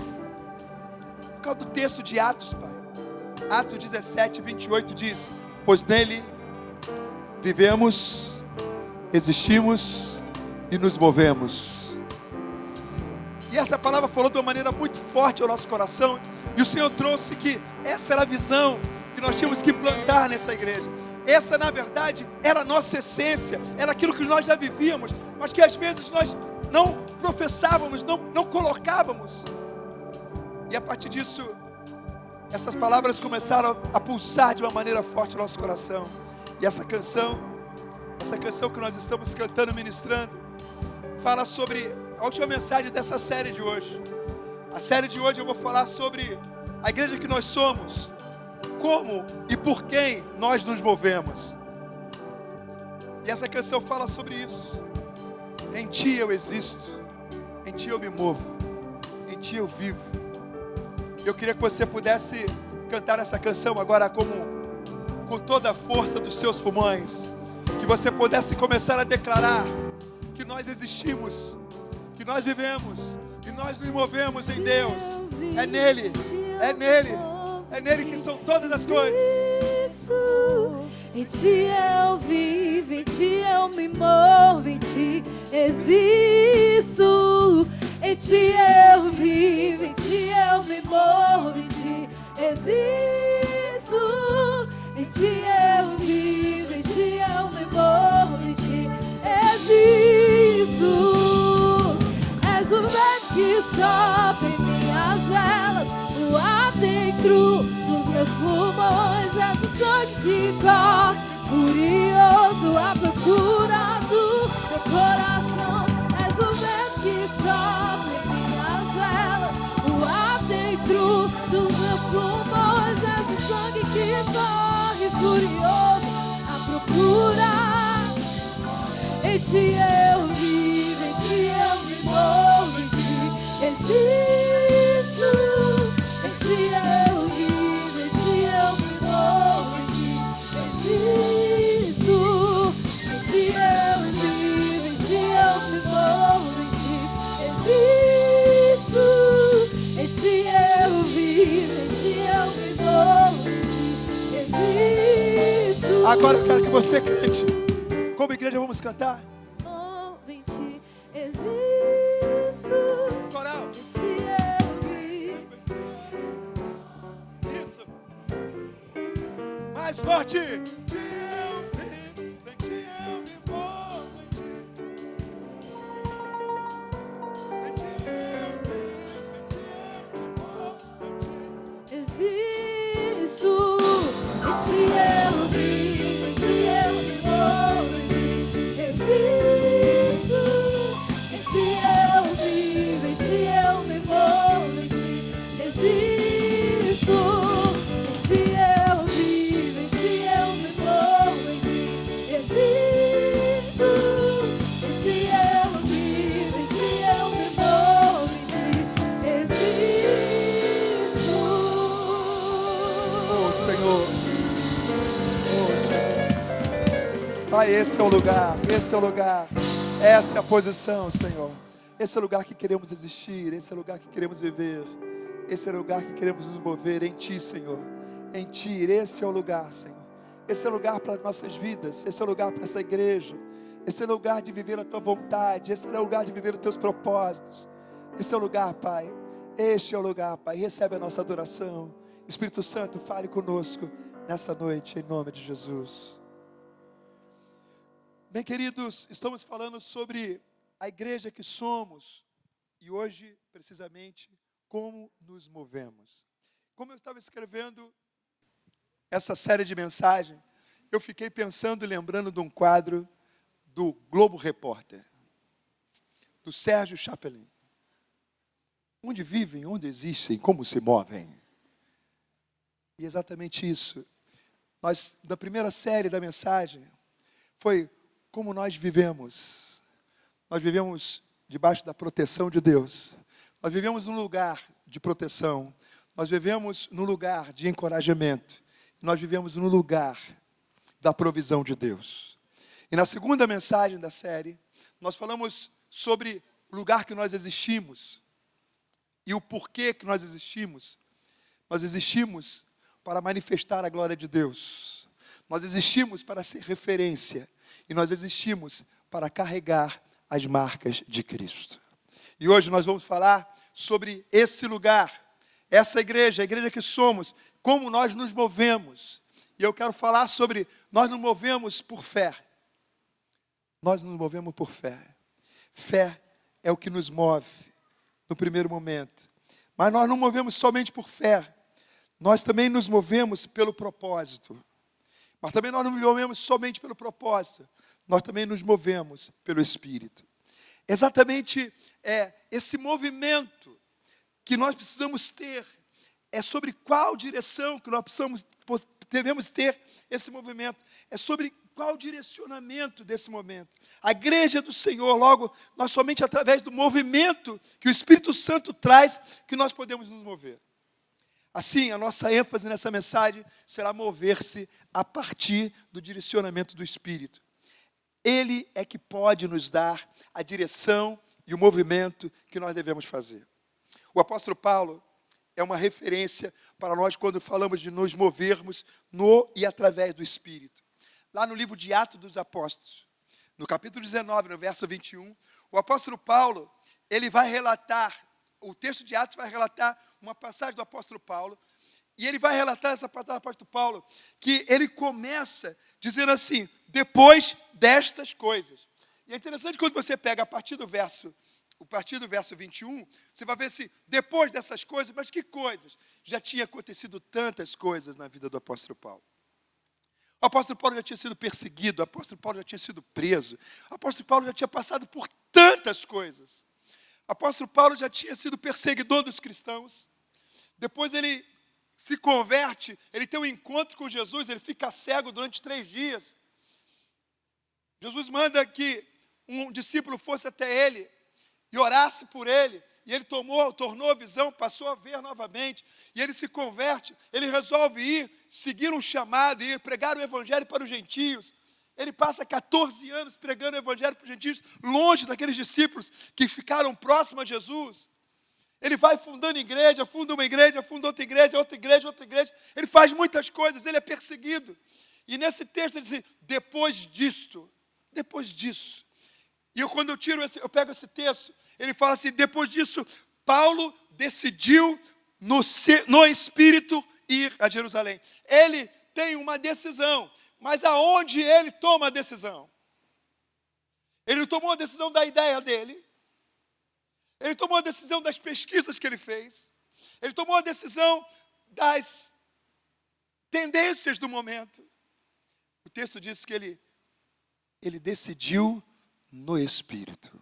Por causa do texto de Atos, pai. Atos 17, 28 diz, pois nele vivemos, existimos e nos movemos. E essa palavra falou de uma maneira muito forte ao nosso coração, e o Senhor trouxe que essa era a visão que nós tínhamos que plantar nessa igreja. Essa, na verdade, era a nossa essência, era aquilo que nós já vivíamos, mas que às vezes nós não professávamos, não colocávamos. E a partir disso, essas palavras começaram a pulsar de uma maneira forte no nosso coração. E essa canção que nós estamos cantando, ministrando, fala sobre a última mensagem dessa série de hoje. A série de hoje eu vou falar sobre a igreja que nós somos, como e por quem nós nos movemos. E essa canção fala sobre isso. Em Ti eu existo, em Ti eu me movo, em Ti eu vivo. Eu queria que você pudesse cantar essa canção agora com toda a força dos seus pulmões. Que você pudesse começar a declarar que nós existimos, que nós vivemos e nós nos movemos em Deus. É nele, é nele. É nele que são todas as coisas. Em Ti eu vivo, em Ti eu me movo, em Ti existo. Em Ti eu vivo, em Ti eu me movo, em Ti existo. Em Ti eu vivo, em Ti eu me movo, em Ti existo. És o vento que sopra em minhas velas, o ar dentro dos meus pulmões, és o sangue que corre, furioso à procura do meu coração. És o vento que sopra em minhas velas, o ar dentro dos meus pulmões, és o sangue que corre, furioso à procura. Em Ti eu vivo, em Ti eu me movo, em Ti existo. Em Ti eu vivo, em Ti eu me movo, em Ti existo. Em Ti eu vivo, em Ti eu me movo, em Ti existo. Em Ti eu vivo, em Ti eu me movo, em Ti existo. Agora eu quero que você cante. Como igreja vamos cantar? Em Ti existo. Coral. Em Ti eu vivo. Isso. Mais forte. Em Ti eu vivo, em Ti eu me movo, em Ti eu vivo, em Ti eu me movo, em Ti. Existo. Em Ti eu vivo, em Ti eu me movo, em Ti existo. Pai, esse é o lugar, essa é a posição, Senhor. Esse é o lugar que queremos existir, esse é o lugar que queremos viver, esse é o lugar que queremos nos mover em Ti, Senhor. Em Ti, esse é o lugar, Senhor. Esse é o lugar para nossas vidas, esse é o lugar para essa igreja, esse é o lugar de viver a Tua vontade, esse é o lugar de viver os Teus propósitos. Esse é o lugar, Pai. Este é o lugar, Pai. Recebe a nossa adoração. Espírito Santo, fale conosco nessa noite, em nome de Jesus. Bem, queridos, estamos falando sobre a igreja que somos e hoje, precisamente, como nos movemos. Como eu estava escrevendo essa série de mensagens, eu fiquei pensando e lembrando de um quadro do Globo Repórter, do Sérgio Chapelin. Onde vivem, onde existem, como se movem. E exatamente isso. Nós, da primeira série da mensagem, foi como nós vivemos. Nós vivemos debaixo da proteção de Deus. Nós vivemos num lugar de proteção. Nós vivemos num lugar de encorajamento. Nós vivemos num lugar da provisão de Deus. E na segunda mensagem da série, nós falamos sobre o lugar que nós existimos e o porquê que nós existimos. Nós existimos para manifestar a glória de Deus. Nós existimos para ser referência. E nós existimos para carregar as marcas de Cristo. E hoje nós vamos falar sobre esse lugar, essa igreja, a igreja que somos, como nós nos movemos. E eu quero falar sobre, nós nos movemos por fé. Nós nos movemos por fé. Fé é o que nos move no primeiro momento. Mas nós não movemos somente por fé. Nós também nos movemos pelo propósito. Mas também nós não nos movemos somente pelo propósito. Nós também nos movemos pelo Espírito. Exatamente esse movimento que nós precisamos ter. É sobre qual direção que nós devemos ter esse movimento. É sobre qual direcionamento desse momento. A igreja do Senhor, logo, nós somente através do movimento que o Espírito Santo traz, que nós podemos nos mover. Assim, a nossa ênfase nessa mensagem será mover-se a partir do direcionamento do Espírito. Ele é que pode nos dar a direção e o movimento que nós devemos fazer. O apóstolo Paulo é uma referência para nós quando falamos de nos movermos no e através do Espírito. Lá no livro de Atos dos Apóstolos, no capítulo 19, no verso 21, o apóstolo Paulo, ele vai relatar, o texto de Atos vai relatar uma passagem do apóstolo Paulo, e ele vai relatar essa passagem do apóstolo Paulo, que ele começa dizendo assim, depois destas coisas. E é interessante quando você pega a partir do verso 21, você vai ver se depois dessas coisas, mas que coisas? Já tinha acontecido tantas coisas na vida do apóstolo Paulo. O apóstolo Paulo já tinha sido perseguido, o apóstolo Paulo já tinha sido preso, o apóstolo Paulo já tinha passado por tantas coisas. O apóstolo Paulo já tinha sido perseguidor dos cristãos. Depois ele se converte, ele tem um encontro com Jesus, ele fica cego durante 3 dias. Jesus manda que um discípulo fosse até ele e orasse por ele. E ele tornou a visão, passou a ver novamente. E ele se converte, ele resolve ir, seguir um chamado, ir pregar o evangelho para os gentios. Ele passa 14 anos pregando o evangelho para os gentios, longe daqueles discípulos que ficaram próximos a Jesus. Ele vai fundando igreja, funda uma igreja, funda outra igreja, outra igreja, outra igreja. Ele faz muitas coisas, ele é perseguido. E nesse texto ele diz, depois disso. E quando eu pego esse texto, ele fala assim, depois disso, Paulo decidiu no Espírito ir a Jerusalém. Ele tem uma decisão, mas aonde ele toma a decisão? Ele não tomou a decisão da ideia dele, ele tomou a decisão das pesquisas que ele fez, ele tomou a decisão das tendências do momento. O texto diz que ele decidiu no Espírito.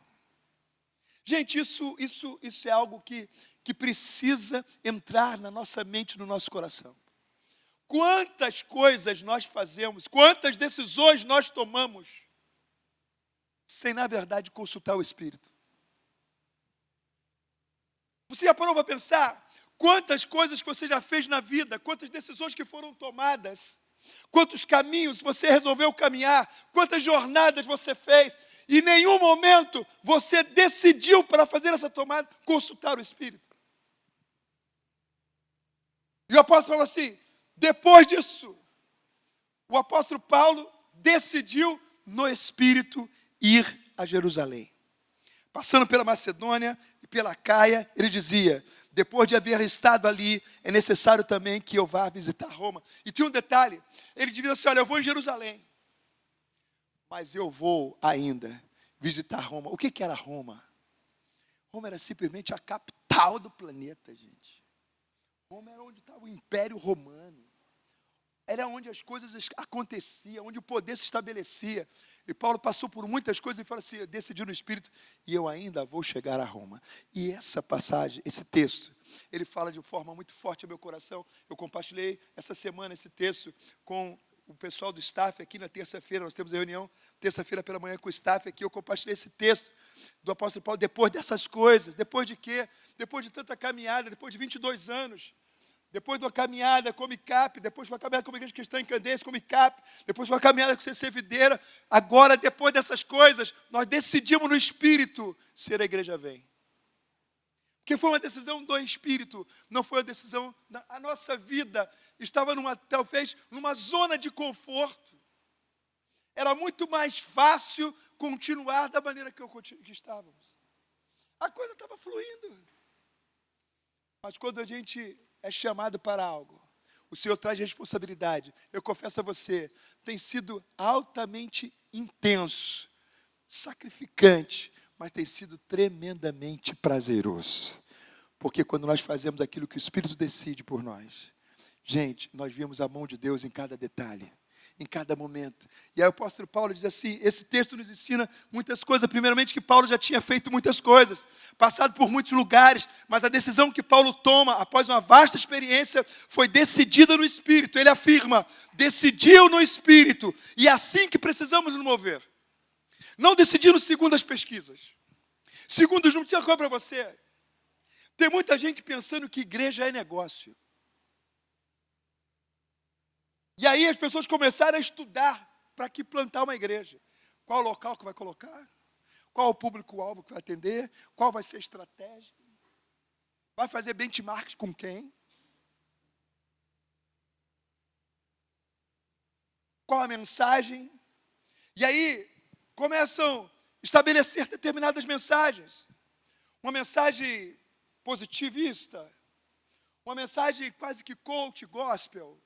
Gente, isso é algo que precisa entrar na nossa mente, no nosso coração. Quantas coisas nós fazemos, quantas decisões nós tomamos, sem, na verdade, consultar o Espírito. Você já parou para pensar quantas coisas que você já fez na vida, quantas decisões que foram tomadas, quantos caminhos você resolveu caminhar, quantas jornadas você fez, e em nenhum momento você decidiu para fazer essa tomada, consultar o Espírito. E o apóstolo falou assim, depois disso, o apóstolo Paulo decidiu no Espírito ir a Jerusalém. Passando pela Macedônia e pela Caia, ele dizia, depois de haver estado ali, é necessário também que eu vá visitar Roma. E tinha um detalhe, ele dizia assim, olha, eu vou em Jerusalém, mas eu vou ainda visitar Roma. O que era Roma? Roma era simplesmente a capital do planeta, gente. Roma era onde estava o Império Romano. Era onde as coisas aconteciam, onde o poder se estabelecia. E Paulo passou por muitas coisas e falou assim, eu decidi no Espírito, e eu ainda vou chegar a Roma. E essa passagem, esse texto, ele fala de forma muito forte ao meu coração. Eu compartilhei essa semana esse texto com o pessoal do staff aqui na terça-feira. Nós temos a reunião, terça-feira pela manhã com o staff aqui. Eu compartilhei esse texto do apóstolo Paulo, depois dessas coisas. Depois de quê? Depois de tanta caminhada, depois de 22 anos. Depois de uma caminhada como ICAP, depois de uma caminhada como Igreja Cristã em Candeias, como ICAP, depois de uma caminhada com CC Videira, agora, depois dessas coisas, nós decidimos no Espírito ser a Igreja Vem. Porque foi uma decisão do Espírito, não foi uma decisão... A nossa vida estava talvez numa zona de conforto. Era muito mais fácil continuar da maneira que estávamos. A coisa estava fluindo. Mas quando a gente é chamado para algo, o Senhor traz responsabilidade. Eu confesso a você, tem sido altamente intenso, sacrificante, mas tem sido tremendamente prazeroso. Porque quando nós fazemos aquilo que o Espírito decide por nós, gente, nós vemos a mão de Deus em cada detalhe, em cada momento. E aí o apóstolo Paulo diz assim, esse texto nos ensina muitas coisas. Primeiramente que Paulo já tinha feito muitas coisas, passado por muitos lugares, mas a decisão que Paulo toma, após uma vasta experiência, foi decidida no Espírito. Ele afirma, decidiu no Espírito, e é assim que precisamos nos mover. Não decidindo segundo as pesquisas. Segundo os números, tinha coisa para você. Tem muita gente pensando que igreja é negócio. E aí as pessoas começaram a estudar para que plantar uma igreja. Qual o local que vai colocar? Qual o público-alvo que vai atender? Qual vai ser a estratégia? Vai fazer benchmark com quem? Qual a mensagem? E aí começam a estabelecer determinadas mensagens. Uma mensagem positivista, uma mensagem quase que coach, gospel,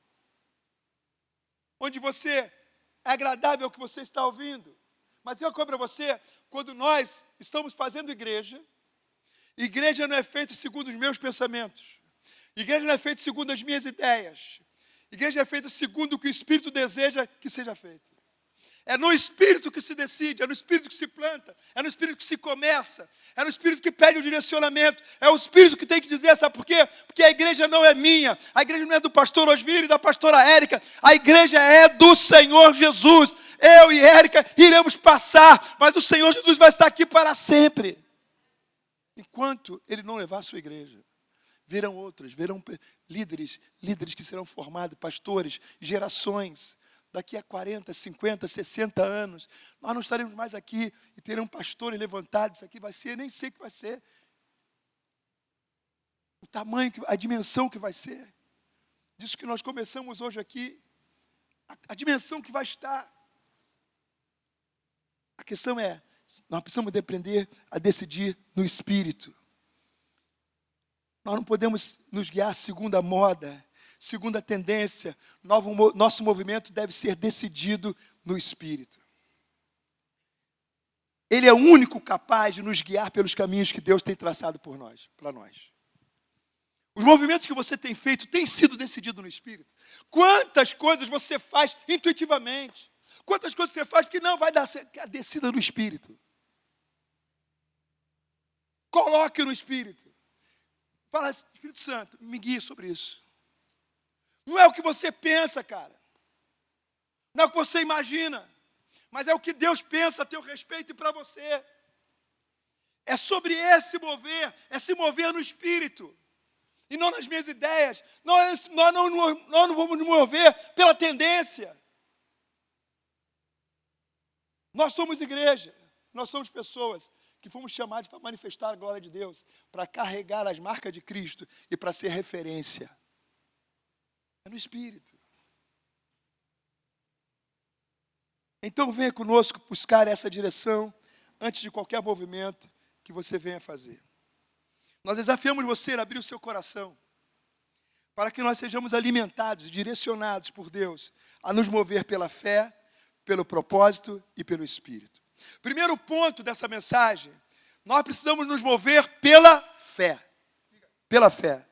onde você é agradável ao que você está ouvindo. Mas eu cobro para você, quando nós estamos fazendo igreja não é feita segundo os meus pensamentos, igreja não é feita segundo as minhas ideias, igreja é feita segundo o que o Espírito deseja que seja feito. É no Espírito que se decide, é no Espírito que se planta, é no Espírito que se começa, é no Espírito que pede o direcionamento, é o Espírito que tem que dizer, sabe por quê? Porque a igreja não é minha, a igreja não é do pastor Osvírio e da pastora Érica, a igreja é do Senhor Jesus. Eu e Érica iremos passar, mas o Senhor Jesus vai estar aqui para sempre. Enquanto Ele não levar a sua igreja, virão outras, virão líderes que serão formados, pastores, gerações. Daqui a 40, 50, 60 anos, nós não estaremos mais aqui e terão pastores levantados. Isso aqui vai ser, nem sei o que vai ser. O tamanho, a dimensão que vai ser. Disso que nós começamos hoje aqui. A dimensão que vai estar. A questão é, nós precisamos aprender a decidir no Espírito. Nós não podemos nos guiar segundo a moda, segundo a tendência. Nosso movimento deve ser decidido no Espírito. Ele é o único capaz de nos guiar pelos caminhos que Deus tem traçado por nós, para nós. Os movimentos que você tem feito têm sido decididos no Espírito. Quantas coisas você faz intuitivamente? Quantas coisas você faz que não vai dar certo? A descida no Espírito. Coloque no Espírito. Fala, Espírito Santo, me guie sobre isso. Não é o que você pensa, cara. Não é o que você imagina. Mas é o que Deus pensa a teu respeito e para você. É sobre esse mover, é se mover no Espírito. E não nas minhas ideias. Nós não vamos nos mover pela tendência. Nós somos igreja. Nós somos pessoas que fomos chamados para manifestar a glória de Deus, para carregar as marcas de Cristo e para ser referência. É no Espírito. Então venha conosco buscar essa direção antes de qualquer movimento que você venha fazer. Nós desafiamos você a abrir o seu coração para que nós sejamos alimentados e direcionados por Deus a nos mover pela fé, pelo propósito e pelo Espírito. Primeiro ponto dessa mensagem, nós precisamos nos mover pela fé. Pela fé.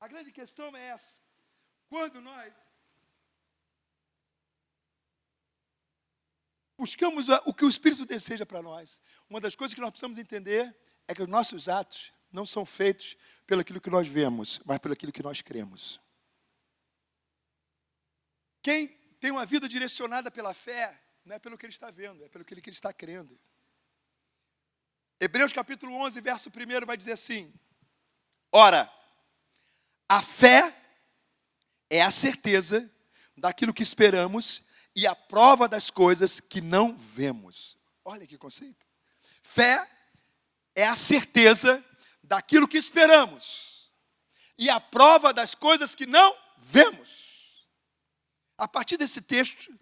A grande questão é essa. Quando nós buscamos o que o Espírito deseja para nós, uma das coisas que nós precisamos entender é que os nossos atos não são feitos pelo aquilo que nós vemos, mas pelo aquilo que nós cremos. Quem tem uma vida direcionada pela fé, não é pelo que ele está vendo, é pelo que ele está crendo. Hebreus capítulo 11, verso 1 vai dizer assim: ora, a fé é a certeza daquilo que esperamos e a prova das coisas que não vemos. Olha que conceito. Fé é a certeza daquilo que esperamos e a prova das coisas que não vemos. A partir desse texto,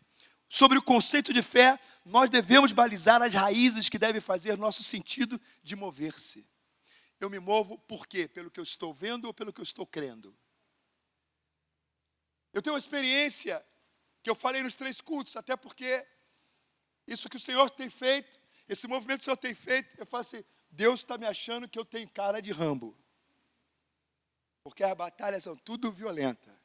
sobre o conceito de fé, nós devemos balizar as raízes que devem fazer nosso sentido de mover-se. Eu me movo por quê? Pelo que eu estou vendo ou pelo que eu estou crendo? Eu tenho uma experiência que eu falei nos 3 cultos, até porque isso que o Senhor tem feito, esse movimento que o Senhor tem feito, eu falo assim, Deus está me achando que eu tenho cara de Rambo. Porque as batalhas são tudo violentas.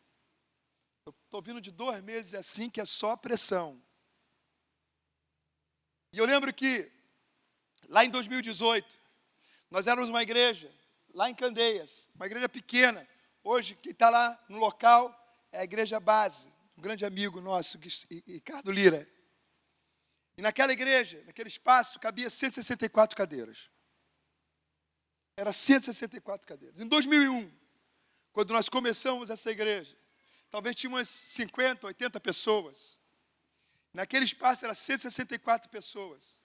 Eu estou vindo de 2 meses assim, que é só pressão. E eu lembro que, lá em 2018, nós éramos uma igreja, lá em Candeias, uma igreja pequena. Hoje, quem está lá no local é a igreja base, um grande amigo nosso, Ricardo Lira. E naquela igreja, naquele espaço, cabia 164 cadeiras. Era 164 cadeiras. Em 2001, quando nós começamos essa igreja, talvez tinha umas 50, 80 pessoas. Naquele espaço era 164 pessoas.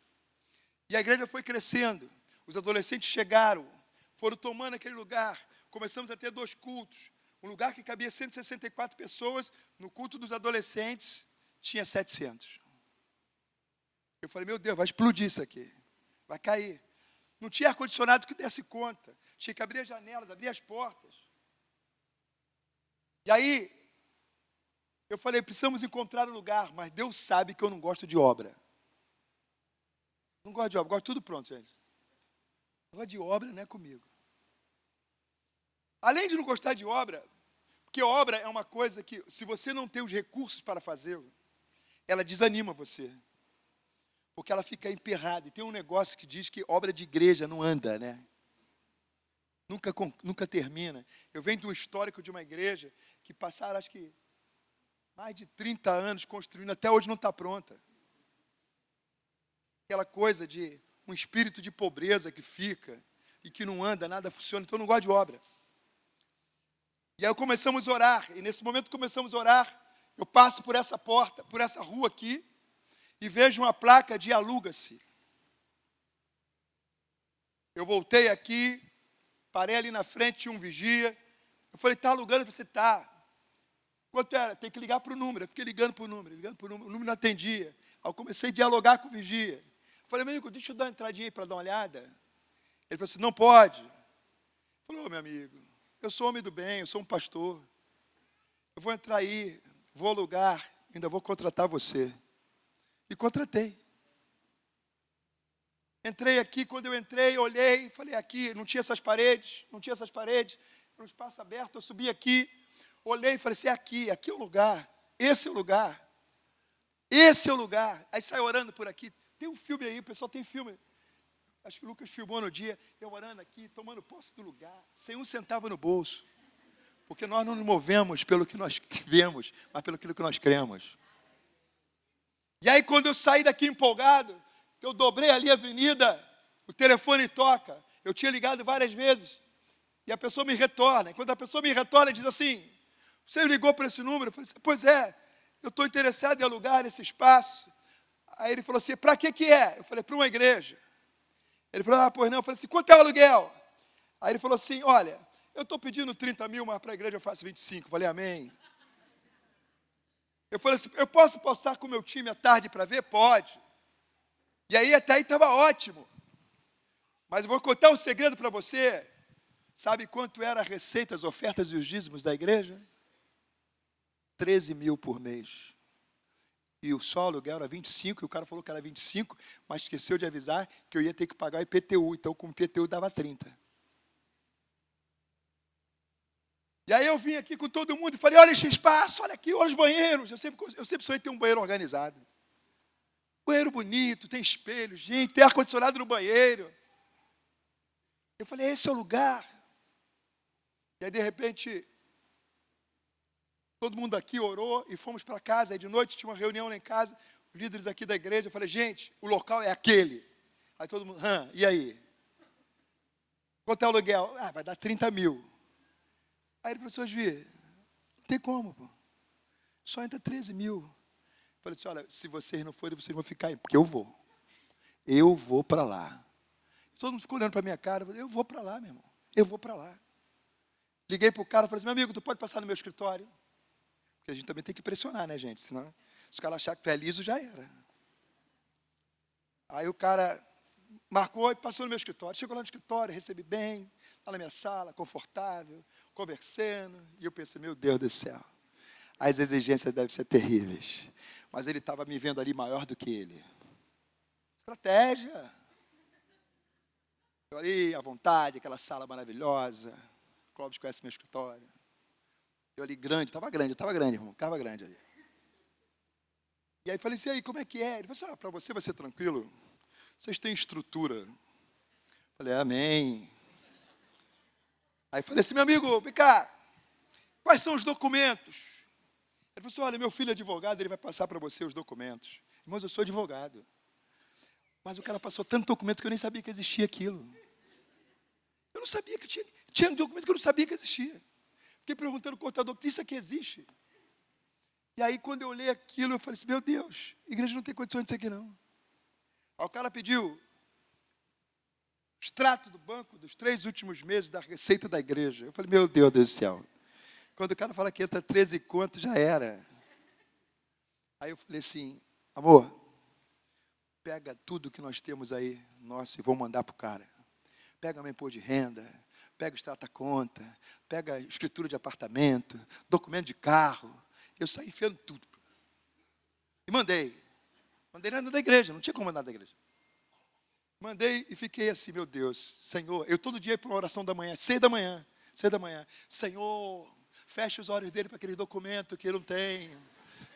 E a igreja foi crescendo. Os adolescentes chegaram, foram tomando aquele lugar. Começamos a ter 2 cultos. Um lugar que cabia 164 pessoas, no culto dos adolescentes, tinha 700. Eu falei, meu Deus, vai explodir isso aqui. Vai cair. Não tinha ar-condicionado que desse conta. Tinha que abrir as janelas, abrir as portas. E aí, eu falei, precisamos encontrar um lugar, mas Deus sabe que eu não gosto de obra. Não gosto de obra, gosto de tudo pronto, gente. Não gosto de obra, não é comigo. Além de não gostar de obra, porque obra é uma coisa que, se você não tem os recursos para fazê-lo, ela desanima você. Porque ela fica emperrada. E tem um negócio que diz que obra de igreja não anda, né? Nunca termina. Eu venho de um histórico de uma igreja que passaram, acho que, mais de 30 anos construindo, até hoje não está pronta. Aquela coisa de um espírito de pobreza que fica e que não anda, nada funciona. Então eu não gosto de obra. E aí começamos a orar, e nesse momento que começamos a orar, eu passo por essa porta, por essa rua aqui, e vejo uma placa de aluga-se. Eu voltei aqui, parei ali na frente, tinha um vigia, eu falei, está alugando? Ele falou, tá. Quanto era? Tem que ligar para o número. Eu fiquei ligando para o número, o número não atendia. Aí eu comecei a dialogar com o vigia. Eu falei, meu amigo, deixa eu dar uma entradinha aí para dar uma olhada. Ele falou assim, não pode. Eu falei, ô meu amigo, eu sou homem do bem, eu sou um pastor. Eu vou entrar aí, vou alugar, ainda vou contratar você. E contratei. Entrei aqui, quando eu entrei, olhei, falei aqui, não tinha essas paredes, era um espaço aberto, eu subi aqui, olhei e falei assim, aqui é o lugar, esse é o lugar, esse é o lugar. Aí sai orando por aqui, tem um filme aí, o pessoal tem filme. Acho que o Lucas filmou no dia, eu orando aqui, tomando posse do lugar, sem um centavo no bolso. Porque nós não nos movemos pelo que nós vemos, mas pelo que nós cremos. E aí quando eu saí daqui empolgado, eu dobrei ali a avenida, o telefone toca. Eu tinha ligado várias vezes e a pessoa me retorna. E quando a pessoa me retorna, diz assim: você ligou para esse número? Eu falei assim: pois é, eu estou interessado em alugar esse espaço. Aí ele falou assim: para que é? Eu falei: para uma igreja. Ele falou: ah, pois não. Eu falei assim: quanto é o aluguel? Aí ele falou assim: olha, eu estou pedindo 30 mil, mas para a igreja eu faço 25. Eu falei: amém. Eu falei assim: eu posso passar com o meu time à tarde para ver? Pode. E aí até aí estava ótimo. Mas eu vou contar um segredo para você. Sabe quanto era a receita, as ofertas e os dízimos da igreja? 13 mil por mês. E o só aluguel era 25, e o cara falou que era 25, mas esqueceu de avisar que eu ia ter que pagar o IPTU. Então, com o IPTU dava 30. E aí eu vim aqui com todo mundo e falei: olha esse espaço, olha aqui, olha os banheiros. Eu sempre sonhei ter um banheiro organizado. Banheiro bonito, tem espelho, gente, tem ar-condicionado no banheiro. Eu falei: esse é o lugar. E aí, de repente, todo mundo aqui orou e fomos para casa. Aí de noite tinha uma reunião lá em casa, os líderes aqui da igreja. Eu falei: gente, o local é aquele. Aí todo mundo: e aí? Quanto é o aluguel? Ah, vai dar 30 mil. Aí ele falou assim: Osvi, não tem como, pô. Só entra 13 mil. Eu falei assim: olha, se vocês não forem, vocês vão ficar aí, porque eu vou. Eu vou para lá. Todo mundo ficou olhando para a minha cara. Eu falei: eu vou para lá, meu irmão. Eu vou para lá. Liguei para o cara e falei assim: meu amigo, tu pode passar no meu escritório? Porque a gente também tem que pressionar, né, gente? Senão, se os caras acharem que tu é liso, já era. Aí o cara marcou e passou no meu escritório. Chegou lá no escritório, recebi bem, lá na minha sala, confortável, conversando. E eu pensei: meu Deus do céu, as exigências devem ser terríveis. Mas ele estava me vendo ali maior do que ele. Estratégia. Eu ali, à vontade, aquela sala maravilhosa. O Clóvis conhece meu escritório. Eu ali grande, estava grande, irmão, estava grande ali. E aí falei assim: e aí, como é que é? Ele falou assim: para você vai ser tranquilo, vocês têm estrutura. Falei: amém. Aí falei assim: meu amigo, vem cá, quais são os documentos? Ele falou assim: olha, meu filho é advogado, ele vai passar para você os documentos. Irmãos, eu sou advogado. Mas o cara passou tanto documento que eu nem sabia que existia aquilo. Eu não sabia que tinha documento que eu não sabia que existia. Fiquei perguntando ao contador: isso aqui existe? E aí, quando eu olhei aquilo, eu falei assim: meu Deus, a igreja não tem condições disso aqui, não. Aí o cara pediu extrato do banco dos 3 últimos meses da receita da igreja. Eu falei: meu Deus do céu. Quando o cara fala que entra 13 contos, já era. Aí eu falei assim: amor, pega tudo que nós temos aí, nosso, e vou mandar para o cara. Pega meu imposto de renda, pega o extrata-conta, pega a escritura de apartamento, documento de carro. Eu saí enfiando tudo. E mandei. Mandei nada da igreja, não tinha como mandar da igreja. Mandei e fiquei assim: meu Deus, Senhor, eu todo dia ia para uma oração da manhã, 6 da manhã. Senhor, fecha os olhos dele para aquele documento que ele não tem.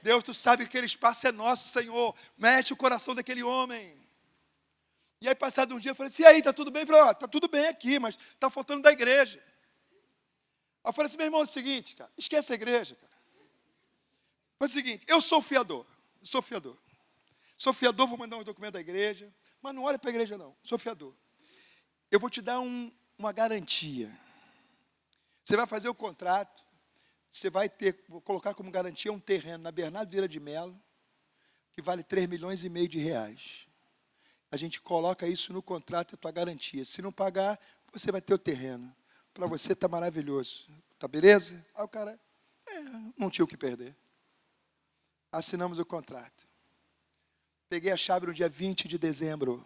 Deus, tu sabe que aquele espaço é nosso, Senhor. Mexe o coração daquele homem. E aí, passado um dia, eu falei assim: e aí, está tudo bem? Ele falou: está tudo bem aqui, mas está faltando da igreja. Aí eu falei assim: meu irmão, é o seguinte, cara, esquece a igreja, cara. Foi o seguinte: eu sou fiador. Sou fiador, vou mandar um documento da igreja, mas não olha para a igreja, não. Sou fiador. Eu vou te dar uma garantia. Você vai fazer o contrato, você vai vou colocar como garantia um terreno na Bernardo Vieira de Melo, que vale 3,5 milhões de reais. A gente coloca isso no contrato, é a tua garantia. Se não pagar, você vai ter o terreno. Para você está maravilhoso. Tá beleza? Aí o cara, não tinha o que perder. Assinamos o contrato. Peguei a chave no dia 20 de dezembro.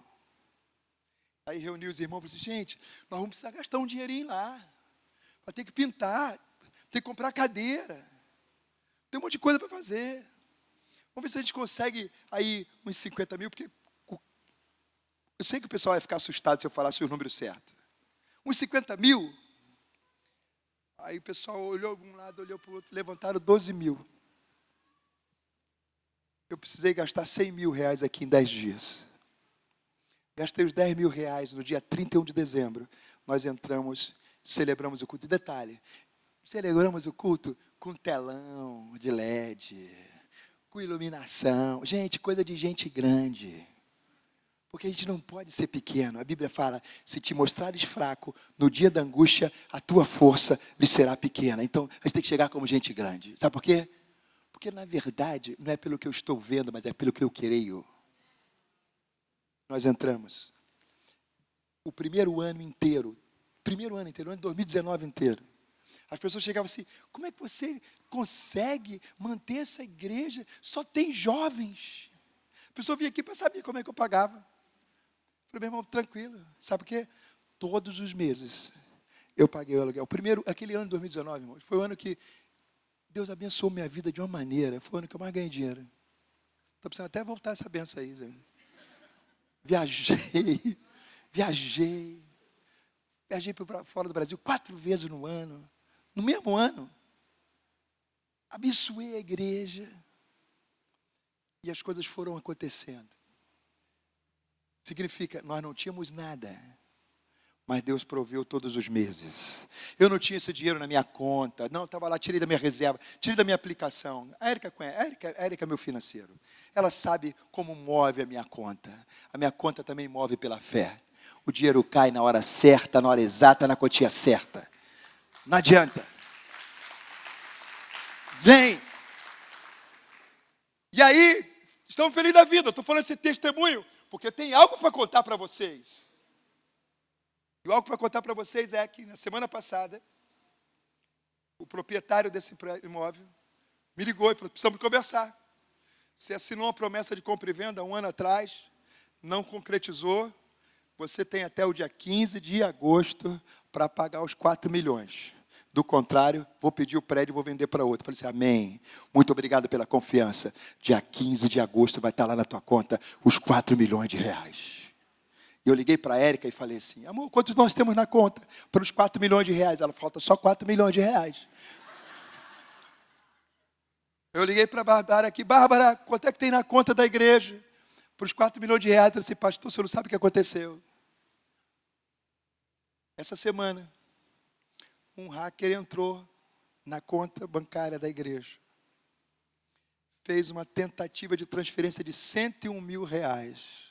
Aí reuni os irmãos e falei assim: gente, nós vamos precisar gastar um dinheirinho lá. Vai ter que pintar, tem que comprar cadeira. Tem um monte de coisa para fazer. Vamos ver se a gente consegue aí uns 50 mil, porque eu sei que o pessoal vai ficar assustado se eu falasse o número certo. Uns 50 mil. Aí o pessoal olhou para um lado, olhou para o outro, levantaram 12 mil. Eu precisei gastar 100 mil reais aqui em 10 dias. Gastei os 10 mil reais no dia 31 de dezembro. Nós entramos, celebramos o culto. E detalhe, celebramos o culto com telão de LED, com iluminação. Gente, coisa de gente grande. Porque a gente não pode ser pequeno. A Bíblia fala, se te mostrares fraco, no dia da angústia, a tua força lhe será pequena. Então, a gente tem que chegar como gente grande. Sabe por quê? Porque, na verdade, não é pelo que eu estou vendo, mas é pelo que eu creio. Nós entramos. O primeiro ano inteiro, ano de 2019 inteiro, as pessoas chegavam assim, como é que você consegue manter essa igreja? Só tem jovens. A pessoa vinha aqui para saber como é que eu pagava. Eu falei, meu irmão, tranquilo. Sabe por quê? Todos os meses eu paguei o aluguel. Aquele ano de 2019, irmão, foi o ano que Deus abençoou minha vida de uma maneira. Foi o ano que eu mais ganhei dinheiro. Estou precisando até voltar essa benção aí, Zé. Viajei para fora do Brasil 4 vezes no ano. No mesmo ano. Abençoei a igreja. E as coisas foram acontecendo. Significa, nós não tínhamos nada. Mas Deus proveu todos os meses. Eu não tinha esse dinheiro na minha conta. Não, estava lá, tirei da minha reserva, tirei da minha aplicação. A Érica é meu financeiro. Ela sabe como move a minha conta. A minha conta também move pela fé. O dinheiro cai na hora certa, na hora exata, na quantia certa. Não adianta. Vem. E aí, estamos felizes da vida. Eu estou falando esse testemunho, porque tem algo para contar para vocês. E algo para contar para vocês é que, na semana passada, o proprietário desse imóvel me ligou e falou, precisamos conversar. Você assinou uma promessa de compra e venda 1 ano atrás, não concretizou, você tem até o dia 15 de agosto para pagar os 4 milhões. Do contrário, vou pedir o prédio e vou vender para outro. Falei assim, amém. Muito obrigado pela confiança. Dia 15 de agosto vai estar lá na tua conta os 4 milhões de reais. E eu liguei para a Érica e falei assim, amor, quantos nós temos na conta? Para os 4 milhões de reais. Ela, falta só 4 milhões de reais. Eu liguei para a Bárbara aqui, Bárbara, quanto é que tem na conta da igreja? Para os 4 milhões de reais. Eu disse, pastor, você não sabe o que aconteceu. Essa semana, um hacker entrou na conta bancária da igreja. Fez uma tentativa de transferência de 101 mil reais.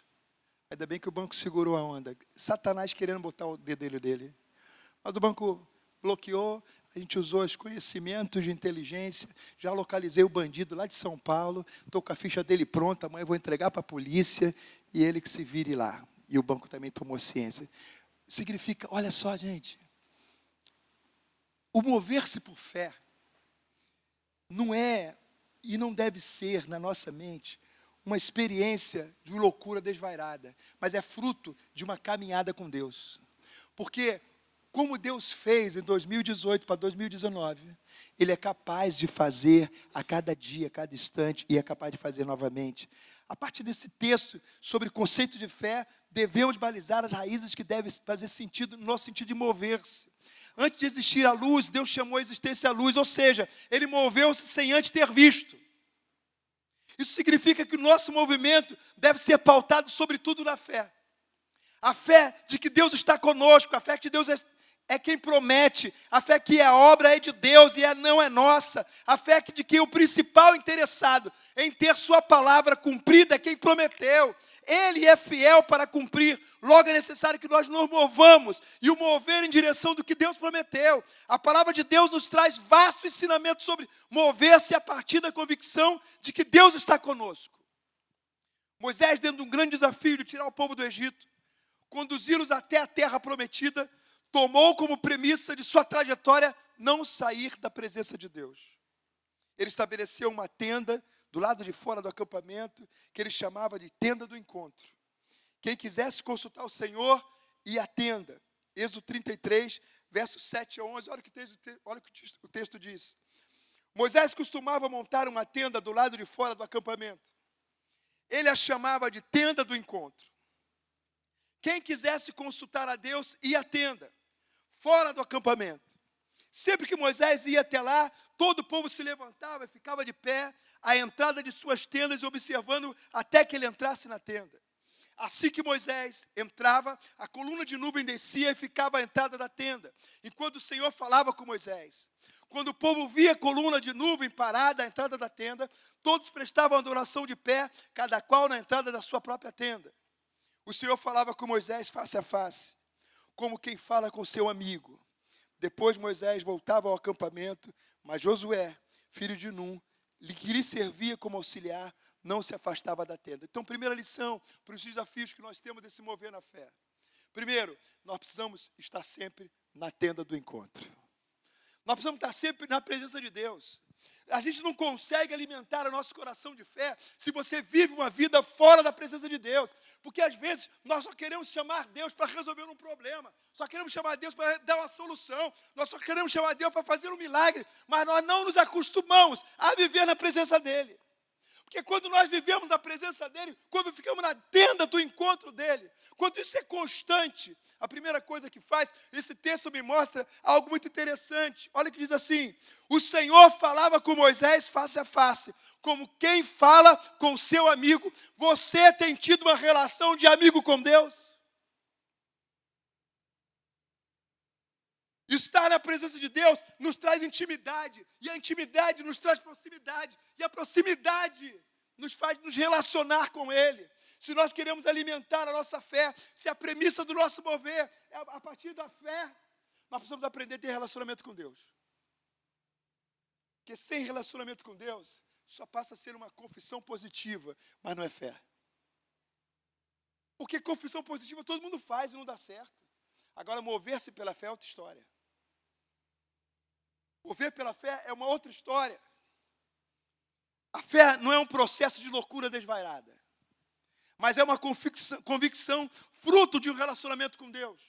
Ainda bem que o banco segurou a onda. Satanás querendo botar o dedo dele. Mas o banco bloqueou. A gente usou os conhecimentos de inteligência. Já localizei o bandido lá de São Paulo. Estou com a ficha dele pronta. Amanhã eu vou entregar para a polícia. E ele que se vire lá. E o banco também tomou ciência. Significa, olha só, gente. O mover-se por fé não é e não deve ser na nossa mente uma experiência de loucura desvairada, mas é fruto de uma caminhada com Deus. Porque, como Deus fez em 2018 para 2019, Ele é capaz de fazer a cada dia, a cada instante, e é capaz de fazer novamente. A partir desse texto sobre o conceito de fé, devemos balizar as raízes que devem fazer sentido no nosso sentido de mover-se. Antes de existir a luz, Deus chamou a existência a luz, ou seja, Ele moveu-se sem antes ter visto. Isso significa que o nosso movimento deve ser pautado sobretudo na fé. A fé de que Deus está conosco, a fé que Deus é quem promete, a fé que a obra é de Deus e não é nossa, a fé de que o principal interessado em ter sua palavra cumprida é quem prometeu. Ele é fiel para cumprir, logo é necessário que nós nos movamos e o mover em direção do que Deus prometeu. A palavra de Deus nos traz vasto ensinamento sobre mover-se a partir da convicção de que Deus está conosco. Moisés, dentro de um grande desafio de tirar o povo do Egito, conduzi-los até a terra prometida, tomou como premissa de sua trajetória não sair da presença de Deus. Ele estabeleceu uma tenda do lado de fora do acampamento, que ele chamava de tenda do encontro. Quem quisesse consultar o Senhor, ia à tenda. Êxodo 33, versos 7 a 11, olha o que o texto diz. Moisés costumava montar uma tenda do lado de fora do acampamento. Ele a chamava de tenda do encontro. Quem quisesse consultar a Deus, ia à tenda, fora do acampamento. Sempre que Moisés ia até lá, todo o povo se levantava e ficava de pé à entrada de suas tendas, observando até que ele entrasse na tenda. Assim que Moisés entrava, a coluna de nuvem descia e ficava à entrada da tenda, enquanto o Senhor falava com Moisés. Quando o povo via a coluna de nuvem parada à entrada da tenda, todos prestavam adoração de pé, cada qual na entrada da sua própria tenda. O Senhor falava com Moisés face a face, como quem fala com seu amigo. Depois Moisés voltava ao acampamento, mas Josué, filho de Num, que lhe servia como auxiliar, não se afastava da tenda. Então, primeira lição para os desafios que nós temos de se mover na fé. Primeiro, nós precisamos estar sempre na tenda do encontro. Nós precisamos estar sempre na presença de Deus. A gente não consegue alimentar o nosso coração de fé se você vive uma vida fora da presença de Deus. Porque às vezes nós só queremos chamar Deus para resolver um problema. Só queremos chamar Deus para dar uma solução. Nós só queremos chamar Deus para fazer um milagre. Mas nós não nos acostumamos a viver na presença dEle. Porque quando nós vivemos na presença dEle, quando ficamos na tenda do encontro dEle, quando isso é constante, a primeira coisa que faz, esse texto me mostra algo muito interessante. Olha que diz assim: o Senhor falava com Moisés face a face, como quem fala com seu amigo. Você tem tido uma relação de amigo com Deus? Estar na presença de Deus nos traz intimidade, e a intimidade nos traz proximidade, e a proximidade nos faz nos relacionar com Ele. Se nós queremos alimentar a nossa fé, se a premissa do nosso mover é a partir da fé, nós precisamos aprender a ter relacionamento com Deus. Porque sem relacionamento com Deus, só passa a ser uma confissão positiva, mas não é fé. Porque confissão positiva todo mundo faz e não dá certo. Agora, mover-se pela fé é outra história. Mover pela fé é uma outra história. A fé não é um processo de loucura desvairada, mas é uma convicção fruto de um relacionamento com Deus.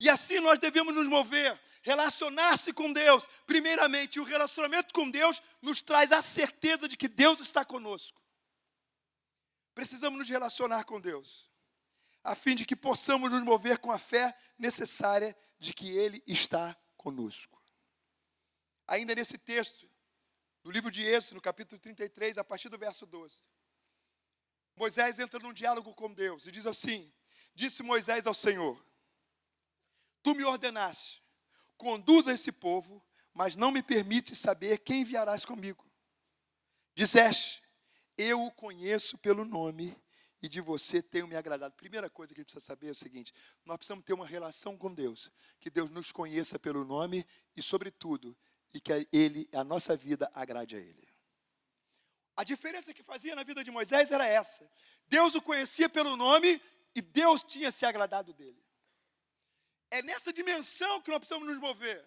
E assim nós devemos nos mover, relacionar-se com Deus. Primeiramente, o relacionamento com Deus nos traz a certeza de que Deus está conosco. Precisamos nos relacionar com Deus, a fim de que possamos nos mover com a fé necessária de que Ele está conosco. Ainda nesse texto, no livro de Êxodo, no capítulo 33, a partir do verso 12, Moisés entra num diálogo com Deus e diz assim: disse Moisés ao Senhor: tu me ordenaste, conduza esse povo, mas não me permites saber quem enviarás comigo. Disseste: eu o conheço pelo nome, e de você tenho me agradado. Primeira coisa que a gente precisa saber é o seguinte: nós precisamos ter uma relação com Deus, que Deus nos conheça pelo nome e, sobretudo, e que a nossa vida agrade a Ele. A diferença que fazia na vida de Moisés era essa: Deus o conhecia pelo nome e Deus tinha se agradado dele. É nessa dimensão que nós precisamos nos mover.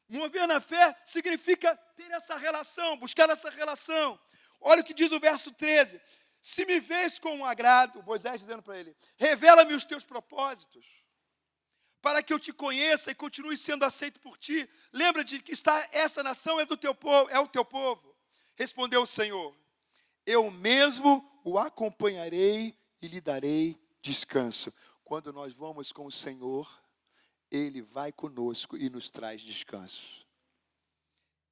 Mover na fé significa ter essa relação, buscar essa relação. Olha o que diz o verso 13: se me vês com um agrado, Moisés dizendo para ele, revela-me os teus propósitos, para que eu te conheça e continue sendo aceito por ti. Lembra-te que essa nação é do teu povo, é o teu povo. Respondeu o Senhor: eu mesmo o acompanharei e lhe darei descanso. Quando nós vamos com o Senhor, Ele vai conosco e nos traz descanso.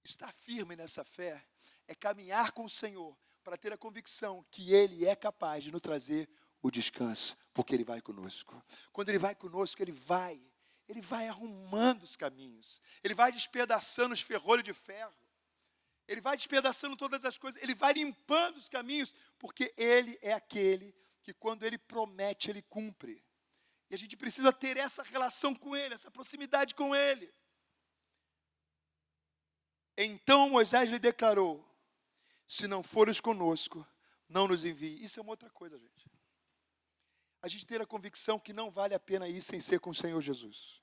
Estar firme nessa fé é caminhar com o Senhor para ter a convicção que Ele é capaz de nos trazer o descanso, porque Ele vai conosco. Quando Ele vai conosco, Ele vai arrumando os caminhos, Ele vai despedaçando os ferrolhos de ferro, Ele vai despedaçando todas as coisas, Ele vai limpando os caminhos, porque Ele é aquele que, quando Ele promete, Ele cumpre. E a gente precisa ter essa relação com Ele, essa proximidade com Ele. Então Moisés lhe declarou: se não fores conosco, não nos envie. Isso é uma outra coisa, gente. A gente ter a convicção que não vale a pena ir sem ser com o Senhor Jesus.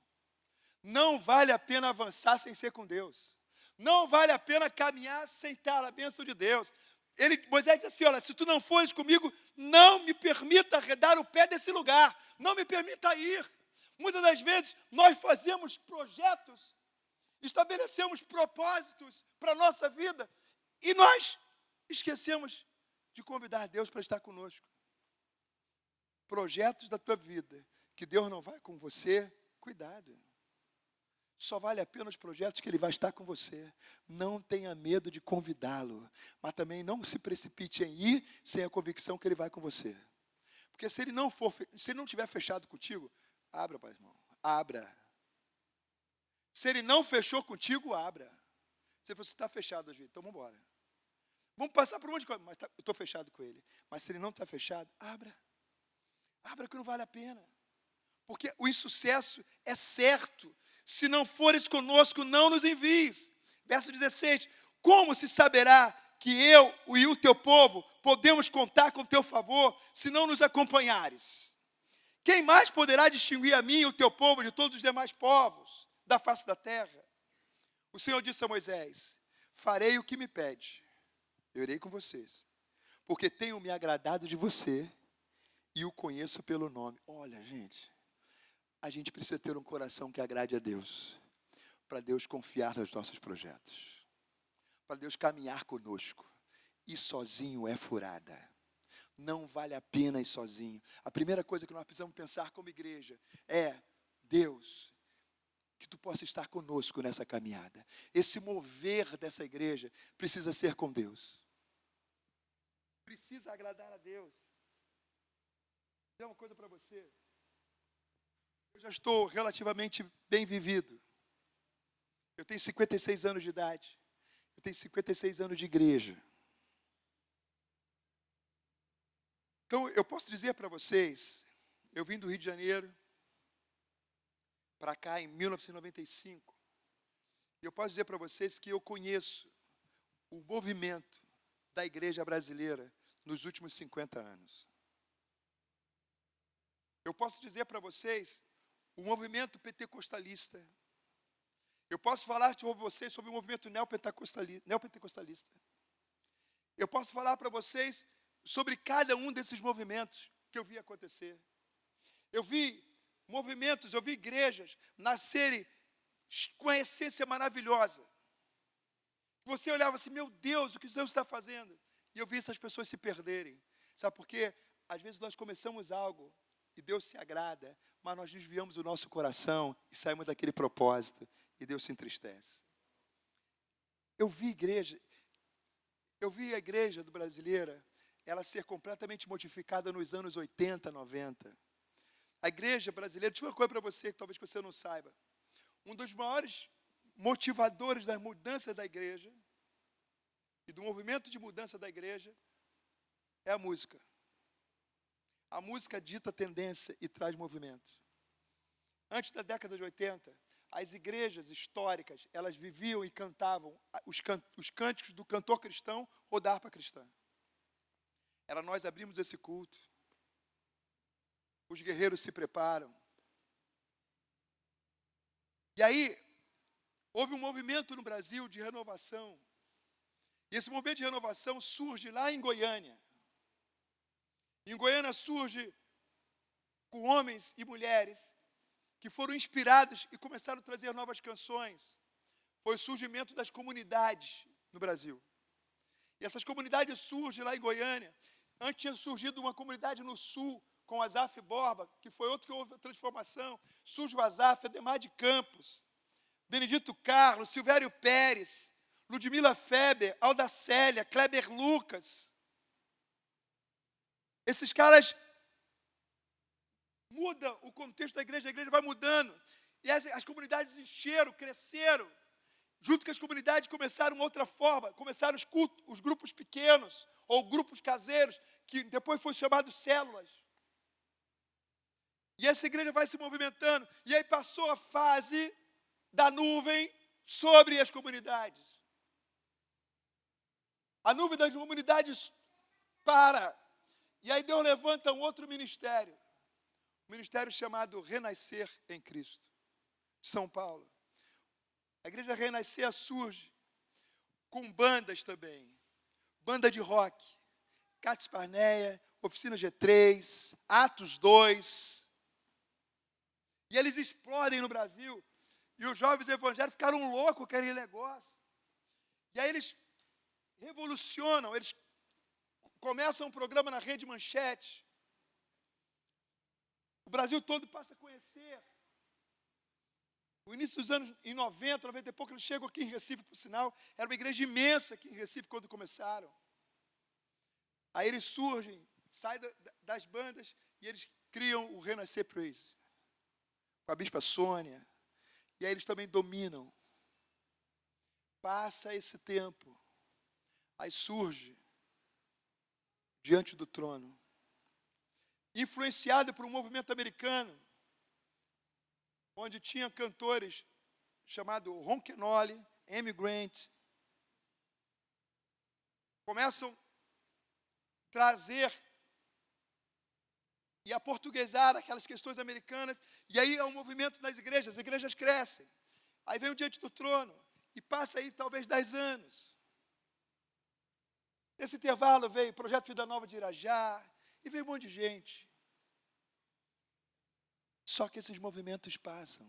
Não vale a pena avançar sem ser com Deus. Não vale a pena caminhar sem estar a bênção de Deus. Moisés disse assim: olha, se tu não fores comigo, não me permita arredar o pé desse lugar. Não me permita ir. Muitas das vezes nós fazemos projetos, estabelecemos propósitos para a nossa vida e nós esquecemos de convidar Deus para estar conosco. Projetos da tua vida que Deus não vai com você, cuidado. Só vale a pena os projetos que Ele vai estar com você. Não tenha medo de convidá-lo, mas também não se precipite em ir sem a convicção que Ele vai com você. Porque se Ele não estiver fechado contigo, abra, pai, irmão, abra. Se Ele não fechou contigo, abra. Se você está fechado, então vamos embora. Vamos passar por um monte de coisa, mas eu estou fechado com Ele. Mas se Ele não está fechado, abra. Abra que não vale a pena. Porque o insucesso é certo. Se não fores conosco, não nos envies. Verso 16. Como se saberá que eu e o teu povo podemos contar com o teu favor, se não nos acompanhares? Quem mais poderá distinguir a mim e o teu povo de todos os demais povos da face da terra? O Senhor disse a Moisés: farei o que me pede, eu irei com vocês, porque tenho me agradado de você e o conheço pelo nome. Olha, gente, a gente precisa ter um coração que agrade a Deus, para Deus confiar nos nossos projetos, para Deus caminhar conosco. Ir sozinho é furada. Não vale a pena ir sozinho. A primeira coisa que nós precisamos pensar como igreja é: Deus, que tu possa estar conosco nessa caminhada. Esse mover dessa igreja precisa ser com Deus. Precisa agradar a Deus. Vou dizer uma coisa para você. Eu já estou relativamente bem vivido. Eu tenho 56 anos de idade. Eu tenho 56 anos de igreja. Então, eu posso dizer para vocês, eu vim do Rio de Janeiro para cá em 1995. E eu posso dizer para vocês que eu conheço o movimento da igreja brasileira nos últimos 50 anos. Eu posso dizer para vocês o movimento pentecostalista. Eu posso falar para vocês sobre o movimento neopentecostalista. Eu posso falar para vocês sobre cada um desses movimentos que eu vi acontecer. Eu vi movimentos, eu vi igrejas nascerem com a essência maravilhosa. Você olhava assim: meu Deus, o que Deus está fazendo? E eu vi essas pessoas se perderem. Sabe por quê? Às vezes nós começamos algo e Deus se agrada, mas nós desviamos o nosso coração e saímos daquele propósito e Deus se entristece. Eu vi a igreja brasileira, ela ser completamente modificada nos anos 80, 90. A igreja brasileira, deixa eu falar uma coisa para você que talvez você não saiba. Um dos maiores motivadores da mudança da igreja e do movimento de mudança da igreja é a música. A música dita tendência e traz movimento. Antes da década de 80, as igrejas históricas, elas viviam e cantavam os cânticos do cantor cristão ou da harpa cristã. Era nós abrimos esse culto. Os guerreiros se preparam. E aí, houve um movimento no Brasil de renovação. E esse movimento de renovação surge lá em Goiânia. Em Goiânia surge com homens e mulheres que foram inspirados e começaram a trazer novas canções. Foi o surgimento das comunidades no Brasil. E essas comunidades surgem lá em Goiânia. Antes tinha surgido uma comunidade no sul, com Azaf Borba, que foi outro que houve a transformação. Surge o Azaf, Ademar de Campos, Benedito Carlos, Silvério Pérez, Ludmila Feber, Alda Célia, Kleber Lucas. Esses caras mudam o contexto da igreja, a igreja vai mudando. E as comunidades encheram, cresceram. Junto com as comunidades começaram outra forma, começaram os cultos, os grupos pequenos, ou grupos caseiros, que depois foram chamados células. E essa igreja vai se movimentando. E aí passou a fase da nuvem sobre as comunidades. A nuvem das comunidades para. E aí Deus levanta um outro ministério. Um ministério chamado Renascer em Cristo. São Paulo. A igreja Renascer surge com bandas também. Banda de rock. Cates Parneia, Oficina G3, Atos 2. E eles explodem no Brasil. E os jovens evangélicos ficaram loucos com aquele negócio. E aí eles revolucionam, eles começam um programa na Rede Manchete. O Brasil todo passa a conhecer. O início dos anos em 90, 90 e pouco, eles chegam aqui em Recife, por sinal. Era uma igreja imensa aqui em Recife quando começaram. Aí eles surgem, saem das bandas e eles criam o Renascer Praise. Com a Bispa Sônia. E aí eles também dominam. Passa esse tempo. Aí surge, diante do trono, influenciado por um movimento americano, onde tinha cantores chamados Ron Kenoly, Amy Grant, começam a trazer e aportuguesar aquelas questões americanas, e aí é um movimento nas igrejas, as igrejas crescem. Aí vem o Diante do Trono, e passa aí talvez 10 anos. Nesse intervalo veio o Projeto Vida Nova de Irajá, e veio um monte de gente. Só que esses movimentos passam.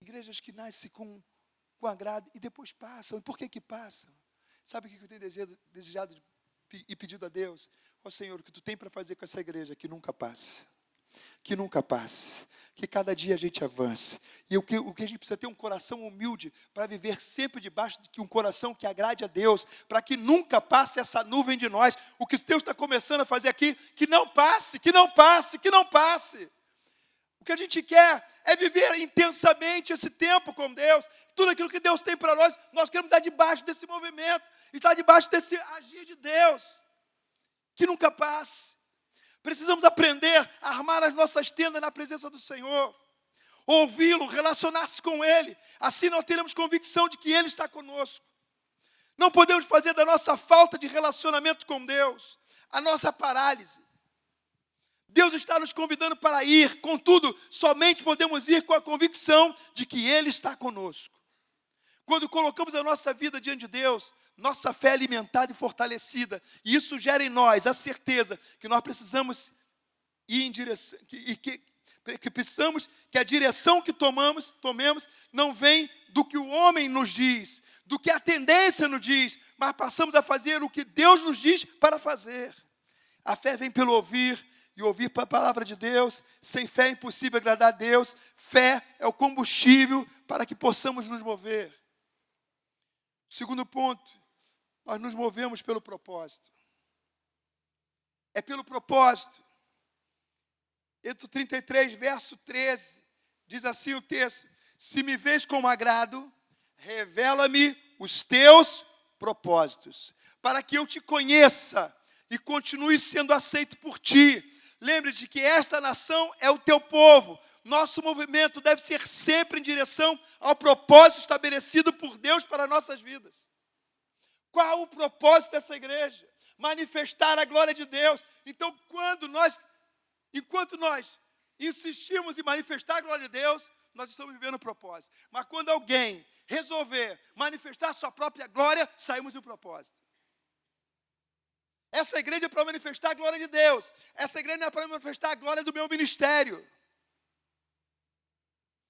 Igrejas que nascem com agrado e depois passam. E por que passam? Sabe o que eu tenho desejado e pedido a Deus? Ó Senhor, o que Tu tem para fazer com essa igreja? Que nunca passe. Que nunca passe. Que cada dia a gente avance. E o que a gente precisa ter um coração humilde para viver sempre debaixo de um coração que agrade a Deus, para que nunca passe essa nuvem de nós. O que Deus está começando a fazer aqui, que não passe, que não passe, que não passe. O que a gente quer é viver intensamente esse tempo com Deus. Tudo aquilo que Deus tem para nós queremos estar debaixo desse movimento, estar debaixo desse agir de Deus. Que nunca passe. Precisamos aprender a armar as nossas tendas na presença do Senhor. Ouvi-lo, relacionar-se com Ele. Assim nós teremos convicção de que Ele está conosco. Não podemos fazer da nossa falta de relacionamento com Deus a nossa parálise. Deus está nos convidando para ir, contudo, somente podemos ir com a convicção de que Ele está conosco. Quando colocamos a nossa vida diante de Deus, nossa fé é alimentada e fortalecida. E isso gera em nós a certeza que nós precisamos ir em direção, que precisamos que a direção que tomemos não vem do que o homem nos diz, do que a tendência nos diz, mas passamos a fazer o que Deus nos diz para fazer. A fé vem pelo ouvir, e ouvir a palavra de Deus. Sem fé é impossível agradar a Deus. Fé é o combustível para que possamos nos mover. Segundo ponto, nós nos movemos pelo propósito. É pelo propósito. Êxodo 33, verso 13, diz assim o texto: se me vês com agrado, revela-me os teus propósitos, para que eu te conheça e continue sendo aceito por ti. Lembre-te que esta nação é o teu povo. Nosso movimento deve ser sempre em direção ao propósito estabelecido por Deus para nossas vidas. Qual o propósito dessa igreja? Manifestar a glória de Deus. Então, enquanto nós insistimos em manifestar a glória de Deus, nós estamos vivendo o propósito. Mas quando alguém resolver manifestar sua própria glória, saímos do propósito. Essa igreja é para manifestar a glória de Deus. Essa igreja não é para manifestar a glória do meu ministério.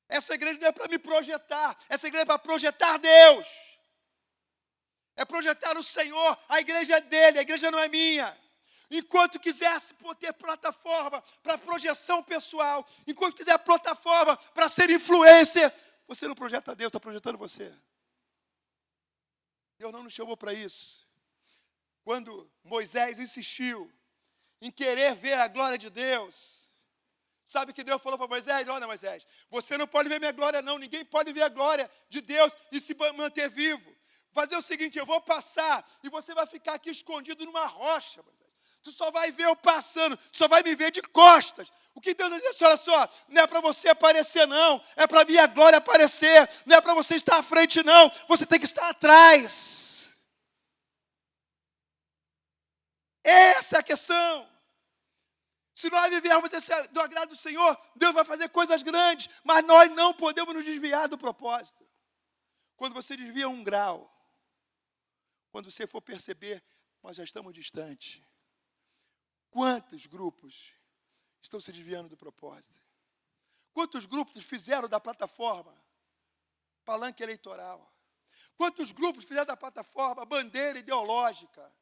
Essa igreja não é para me projetar. Essa igreja é para projetar Deus. É projetar o Senhor. A igreja é dele, a igreja não é minha. Enquanto quisesse ter plataforma para projeção pessoal, enquanto quiser plataforma para ser influencer, você não projeta Deus, está projetando você. Deus não nos chamou para isso. Quando Moisés insistiu em querer ver a glória de Deus, sabe o que Deus falou para Moisés? Olha, Moisés, você não pode ver minha glória não, ninguém pode ver a glória de Deus e se manter vivo. Fazer o seguinte, eu vou passar e você vai ficar aqui escondido numa rocha, Moisés. Tu só vai ver eu passando, tu só vai me ver de costas. O que Deus diz, olha só, não é para você aparecer não, é para minha glória aparecer, não é para você estar à frente não, você tem que estar atrás. Essa é a questão. Se nós vivermos do agrado do Senhor, Deus vai fazer coisas grandes, mas nós não podemos nos desviar do propósito. Quando você desvia 1 grau, quando você for perceber, nós já estamos distantes. Quantos grupos estão se desviando do propósito? Quantos grupos fizeram da plataforma palanque eleitoral? Quantos grupos fizeram da plataforma bandeira ideológica?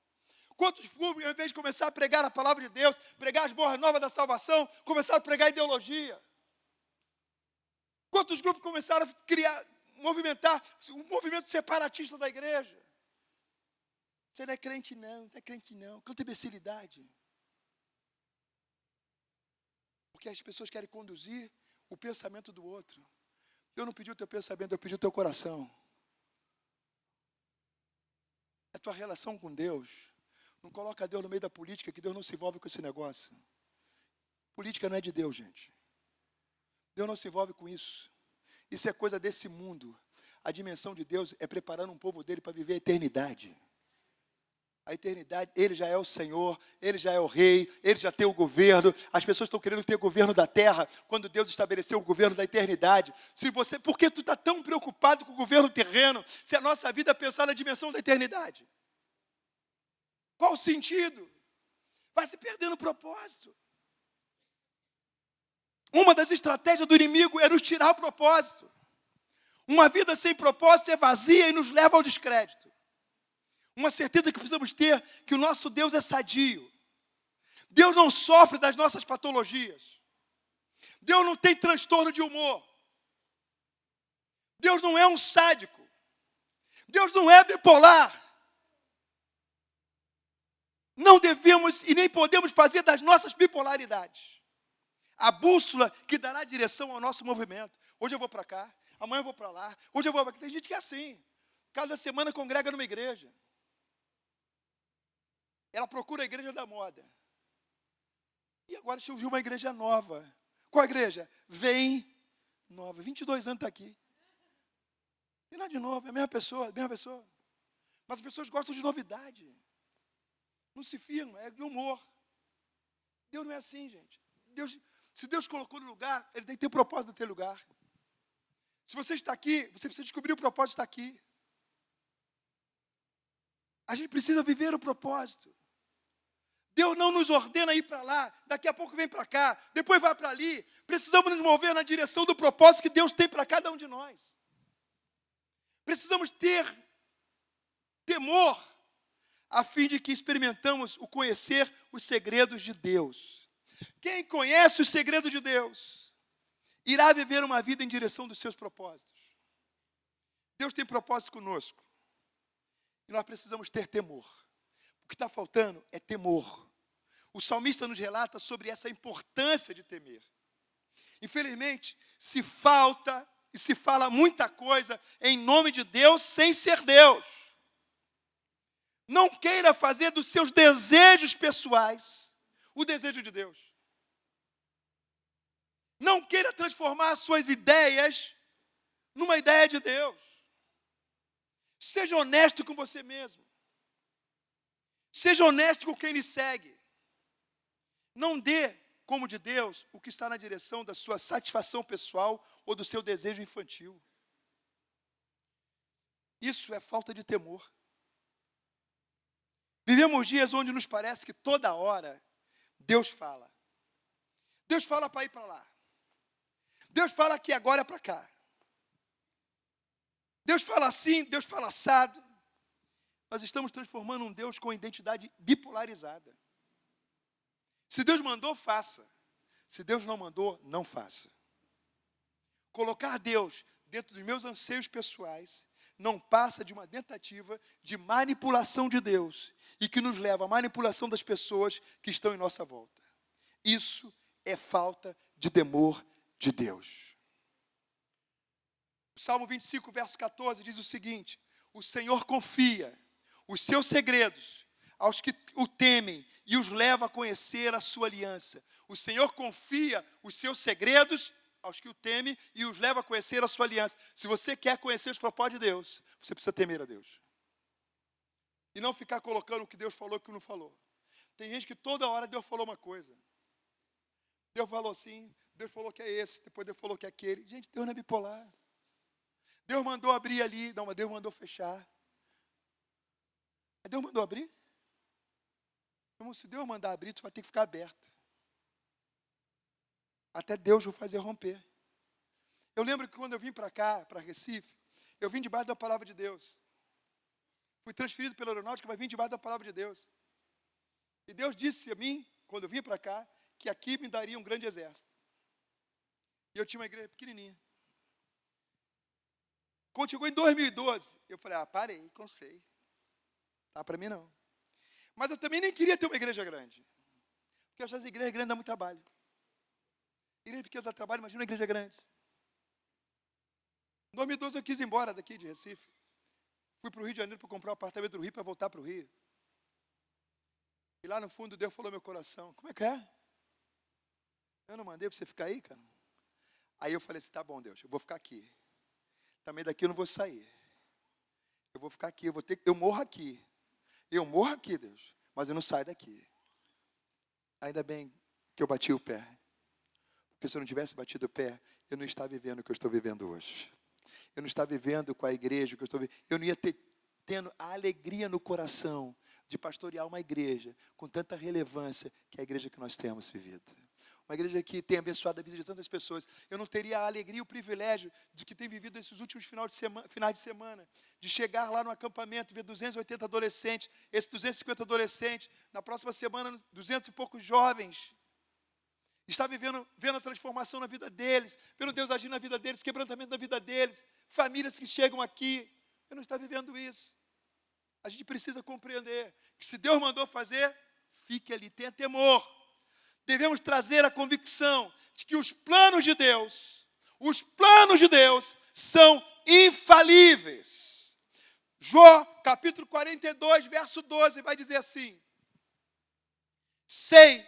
Quantos grupos, ao invés de começar a pregar a palavra de Deus, pregar as boas novas da salvação, começaram a pregar ideologia? Quantos grupos começaram a movimentar um movimento separatista da igreja? Você não é crente não, quanta imbecilidade. Porque as pessoas querem conduzir o pensamento do outro. Eu não pedi o teu pensamento, eu pedi o teu coração. É a tua relação com Deus. Não coloca Deus no meio da política, que Deus não se envolve com esse negócio. Política não é de Deus, gente. Deus não se envolve com isso. Isso é coisa desse mundo. A dimensão de Deus é preparando um povo dele para viver a eternidade. A eternidade, ele já é o Senhor, ele já é o rei, ele já tem o governo. As pessoas estão querendo ter o governo da terra, quando Deus estabeleceu o governo da eternidade. Por que tu está tão preocupado com o governo terreno, se a nossa vida é pensar na dimensão da eternidade? Qual o sentido? Vai se perdendo o propósito. Uma das estratégias do inimigo é nos tirar o propósito. Uma vida sem propósito é vazia e nos leva ao descrédito. Uma certeza que precisamos ter, que o nosso Deus é sadio. Deus não sofre das nossas patologias. Deus não tem transtorno de humor. Deus não é um sádico. Deus não é bipolar. Não devemos e nem podemos fazer das nossas bipolaridades a bússola que dará direção ao nosso movimento. Hoje eu vou para cá, amanhã eu vou para lá, hoje eu vou para cá. Tem gente que é assim. Cada semana congrega numa igreja. Ela procura a igreja da moda. E agora surgiu uma igreja nova. Qual igreja? Vem nova. 22 anos está aqui. Tem nada de novo, é a mesma pessoa, Mas as pessoas gostam de novidade. Não se firma, é de humor. Deus não é assim, gente. Se Deus colocou no lugar, ele tem que ter propósito de ter lugar. Se você está aqui, você precisa descobrir o propósito de estar aqui. A gente precisa viver o propósito. Deus não nos ordena ir para lá, daqui a pouco vem para cá, depois vai para ali. Precisamos nos mover na direção do propósito que Deus tem para cada um de nós. Precisamos ter temor, a fim de que experimentamos o conhecer os segredos de Deus. Quem conhece os segredos de Deus, irá viver uma vida em direção dos seus propósitos. Deus tem propósito conosco. E nós precisamos ter temor. O que está faltando é temor. O salmista nos relata sobre essa importância de temer. Infelizmente, se falta e se fala muita coisa em nome de Deus sem ser Deus. Não queira fazer dos seus desejos pessoais o desejo de Deus. Não queira transformar as suas ideias numa ideia de Deus. Seja honesto com você mesmo. Seja honesto com quem lhe segue. Não dê, como de Deus, o que está na direção da sua satisfação pessoal ou do seu desejo infantil. Isso é falta de temor. Vivemos dias onde nos parece que toda hora Deus fala. Deus fala para ir para lá. Deus fala que agora é para cá. Deus fala assim, Deus fala assado. Nós estamos transformando um Deus com identidade bipolarizada. Se Deus mandou, faça. Se Deus não mandou, não faça. Colocar Deus dentro dos meus anseios pessoais não passa de uma tentativa de manipulação de Deus e que nos leva à manipulação das pessoas que estão em nossa volta. Isso é falta de temor de Deus. O Salmo 25, verso 14 diz o seguinte: o Senhor confia os seus segredos aos que o temem e os leva a conhecer a sua aliança. O Senhor confia os seus segredos aos que o temem e os leva a conhecer a sua aliança. Se você quer conhecer os propósitos de Deus, você precisa temer a Deus. E não ficar colocando o que Deus falou e o que não falou. Tem gente que toda hora Deus falou uma coisa. Deus falou assim, Deus falou que é esse, depois Deus falou que é aquele. Gente, Deus não é bipolar. Deus mandou abrir ali, não, mas Deus mandou fechar. Deus mandou abrir? Então, se Deus mandar abrir, tu vai ter que ficar aberto. Até Deus vai fazer romper. Eu lembro que quando eu vim para cá, para Recife, eu vim debaixo da palavra de Deus. Fui transferido pela aeronáutica, mas vim debaixo da palavra de Deus. E Deus disse a mim, quando eu vim para cá, que aqui me daria um grande exército. E eu tinha uma igreja pequenininha. Quando chegou em 2012, eu falei, parei, cansei. Tá para mim não. Mas eu também nem queria ter uma igreja grande. Porque eu achava que a igreja grande dá muito trabalho. Igreja pequena dá trabalho, imagina uma igreja grande. Em 2012 eu quis ir embora daqui de Recife. Fui para o Rio de Janeiro para comprar um apartamento do Rio para voltar para o Rio. E lá no fundo Deus falou no meu coração, como é que é? Eu não mandei para você ficar aí, cara? Aí eu falei assim, tá bom, Deus, eu vou ficar aqui. Também daqui eu não vou sair. Eu vou ficar aqui, eu morro aqui. Eu morro aqui, Deus, mas eu não saio daqui. Ainda bem que eu bati o pé. Porque se eu não tivesse batido o pé, eu não estava vivendo o que eu estou vivendo hoje. Eu não estava vivendo com a igreja o que eu estou vivendo. Eu não ia tendo a alegria no coração de pastorear uma igreja com tanta relevância que é a igreja que nós temos vivido. Uma igreja que tem abençoado a vida de tantas pessoas. Eu não teria a alegria e o privilégio de que tem vivido esses últimos finais de semana, de chegar lá no acampamento, ver 280 adolescentes, esses 250 adolescentes, na próxima semana 200 e poucos jovens. Está vendo a transformação na vida deles, vendo Deus agir na vida deles, quebrantamento na vida deles, famílias que chegam aqui. Eu não estou vivendo isso. A gente precisa compreender que se Deus mandou fazer, fique ali, tenha temor. Devemos trazer a convicção de que os planos de Deus são infalíveis. Jó, capítulo 42, verso 12, vai dizer assim: sei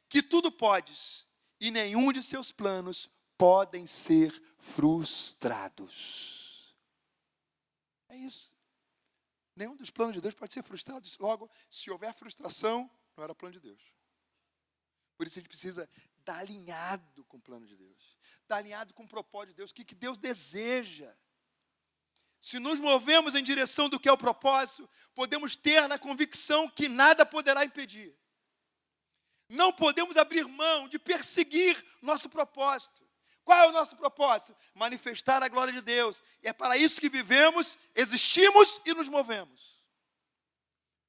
que tudo podes, e nenhum de seus planos podem ser frustrados. É isso. Nenhum dos planos de Deus pode ser frustrado. Logo, se houver frustração, não era plano de Deus. Por isso a gente precisa estar alinhado com o plano de Deus. Estar alinhado com o propósito de Deus. O que Deus deseja. Se nos movemos em direção do que é o propósito, podemos ter na convicção que nada poderá impedir. Não podemos abrir mão de perseguir nosso propósito. Qual é o nosso propósito? Manifestar a glória de Deus. E é para isso que vivemos, existimos e nos movemos.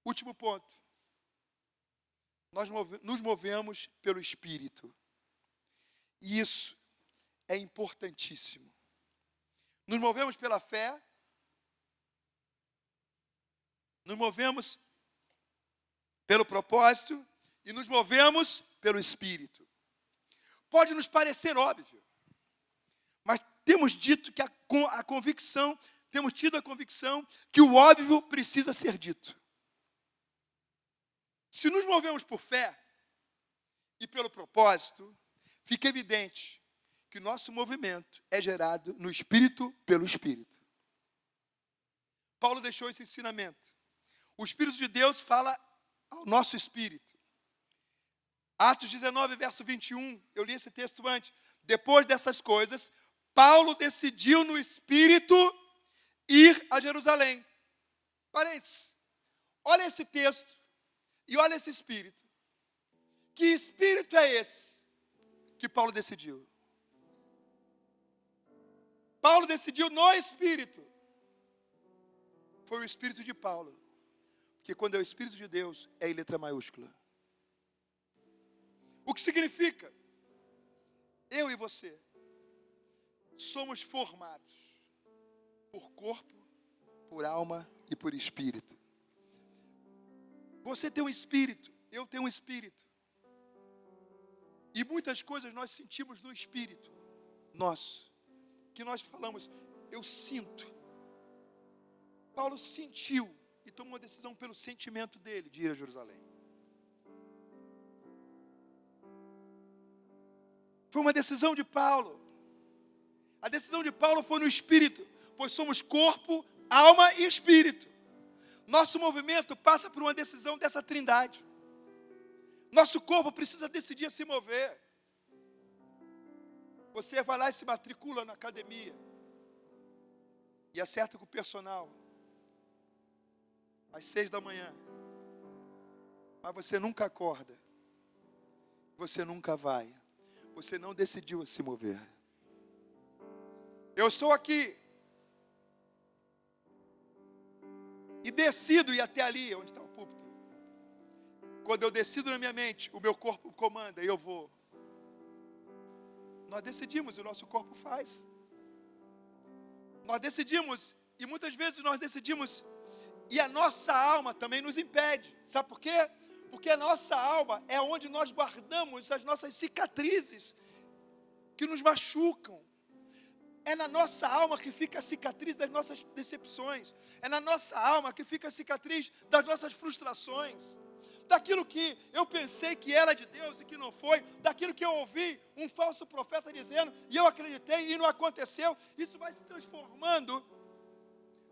Último ponto. Nós nos movemos pelo Espírito. E isso é importantíssimo. Nos movemos pela fé. Nos movemos pelo propósito. E nos movemos pelo Espírito. Pode nos parecer óbvio. Mas temos dito que temos tido a convicção que o óbvio precisa ser dito. Se nos movemos por fé e pelo propósito, fica evidente que o nosso movimento é gerado no Espírito pelo Espírito. Paulo deixou esse ensinamento. O Espírito de Deus fala ao nosso espírito. Atos 19, verso 21, eu li esse texto antes. Depois dessas coisas, Paulo decidiu no Espírito ir a Jerusalém. Parênteses, olha esse texto. E olha esse espírito. Que espírito é esse que Paulo decidiu? Paulo decidiu no espírito. Foi o espírito de Paulo. Porque quando é o espírito de Deus, é em letra maiúscula. O que significa? Eu e você somos formados por corpo, por alma e por espírito. Você tem um espírito, eu tenho um espírito. E muitas coisas nós sentimos no espírito nosso, que nós falamos, eu sinto. Paulo sentiu e tomou uma decisão pelo sentimento dele de ir a Jerusalém. Foi uma decisão de Paulo. A decisão de Paulo foi no espírito, pois somos corpo, alma e espírito. Nosso movimento passa por uma decisão dessa trindade. Nosso corpo precisa decidir a se mover. Você vai lá e se matricula na academia. E acerta com o personal. Às 6 da manhã. Mas você nunca acorda. Você nunca vai. Você não decidiu a se mover. Eu estou aqui. E decido ir até ali, onde está o púlpito. Quando eu decido na minha mente, o meu corpo comanda e eu vou. Nós decidimos e o nosso corpo faz. Nós decidimos, e muitas vezes nós decidimos, e a nossa alma também nos impede. Sabe por quê? Porque a nossa alma é onde nós guardamos as nossas cicatrizes que nos machucam. É na nossa alma que fica a cicatriz das nossas decepções. É na nossa alma que fica a cicatriz das nossas frustrações. daquilo que eu pensei que era de Deus e que não foi, daquilo que eu ouvi um falso profeta dizendo e eu acreditei e não aconteceu. Isso vai se transformando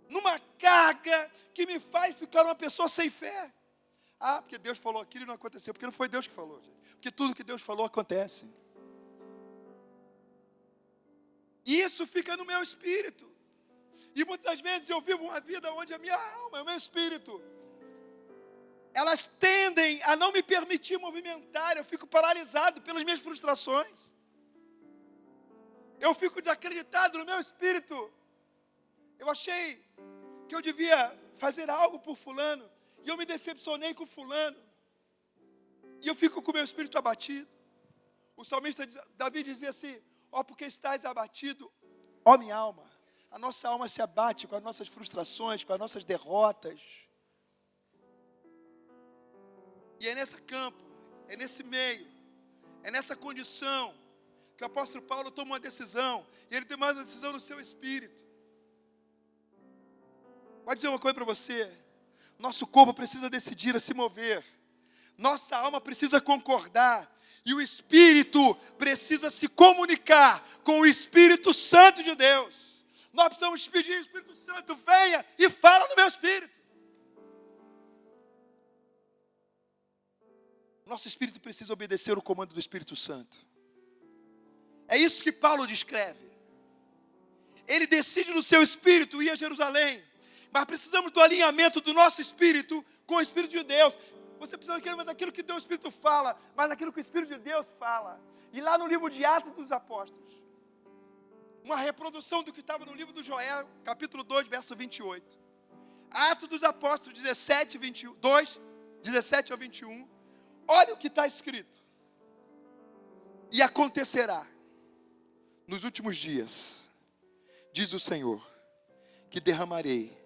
numa carga que me faz ficar uma pessoa sem fé. Ah, porque Deus falou aquilo e não aconteceu. Porque não foi Deus que falou, gente. Porque tudo que Deus falou acontece. E isso fica no meu espírito. E muitas vezes eu vivo uma vida onde a minha alma, o meu espírito, elas tendem a não me permitir movimentar. Eu fico paralisado pelas minhas frustrações. Eu fico desacreditado no meu espírito. Eu achei que eu devia fazer algo por fulano. E eu me decepcionei com fulano. E eu fico com o meu espírito abatido. O salmista Davi dizia assim: ó, porque estás abatido, ó minha alma. A nossa alma se abate com as nossas frustrações, com as nossas derrotas. E é nesse campo, é nesse meio, é nessa condição que o apóstolo Paulo toma uma decisão. E ele toma uma decisão no seu espírito. Pode dizer uma coisa para você: nosso corpo precisa decidir a se mover, nossa alma precisa concordar, e o Espírito precisa se comunicar com o Espírito Santo de Deus. Nós precisamos pedir: Espírito Santo, venha e fala no meu espírito. Nosso espírito precisa obedecer o comando do Espírito Santo. É isso que Paulo descreve. Ele decide no seu espírito ir a Jerusalém. Mas precisamos do alinhamento do nosso espírito com o Espírito de Deus. Você precisa daquilo que o Espírito fala, mas daquilo que o Espírito de Deus fala. E lá no livro de Atos dos Apóstolos, uma reprodução do que estava no livro do Joel, capítulo 2, verso 28. Atos dos Apóstolos 17, 22, 17 ao 21. Olha o que está escrito. E acontecerá nos últimos dias, diz o Senhor, que derramarei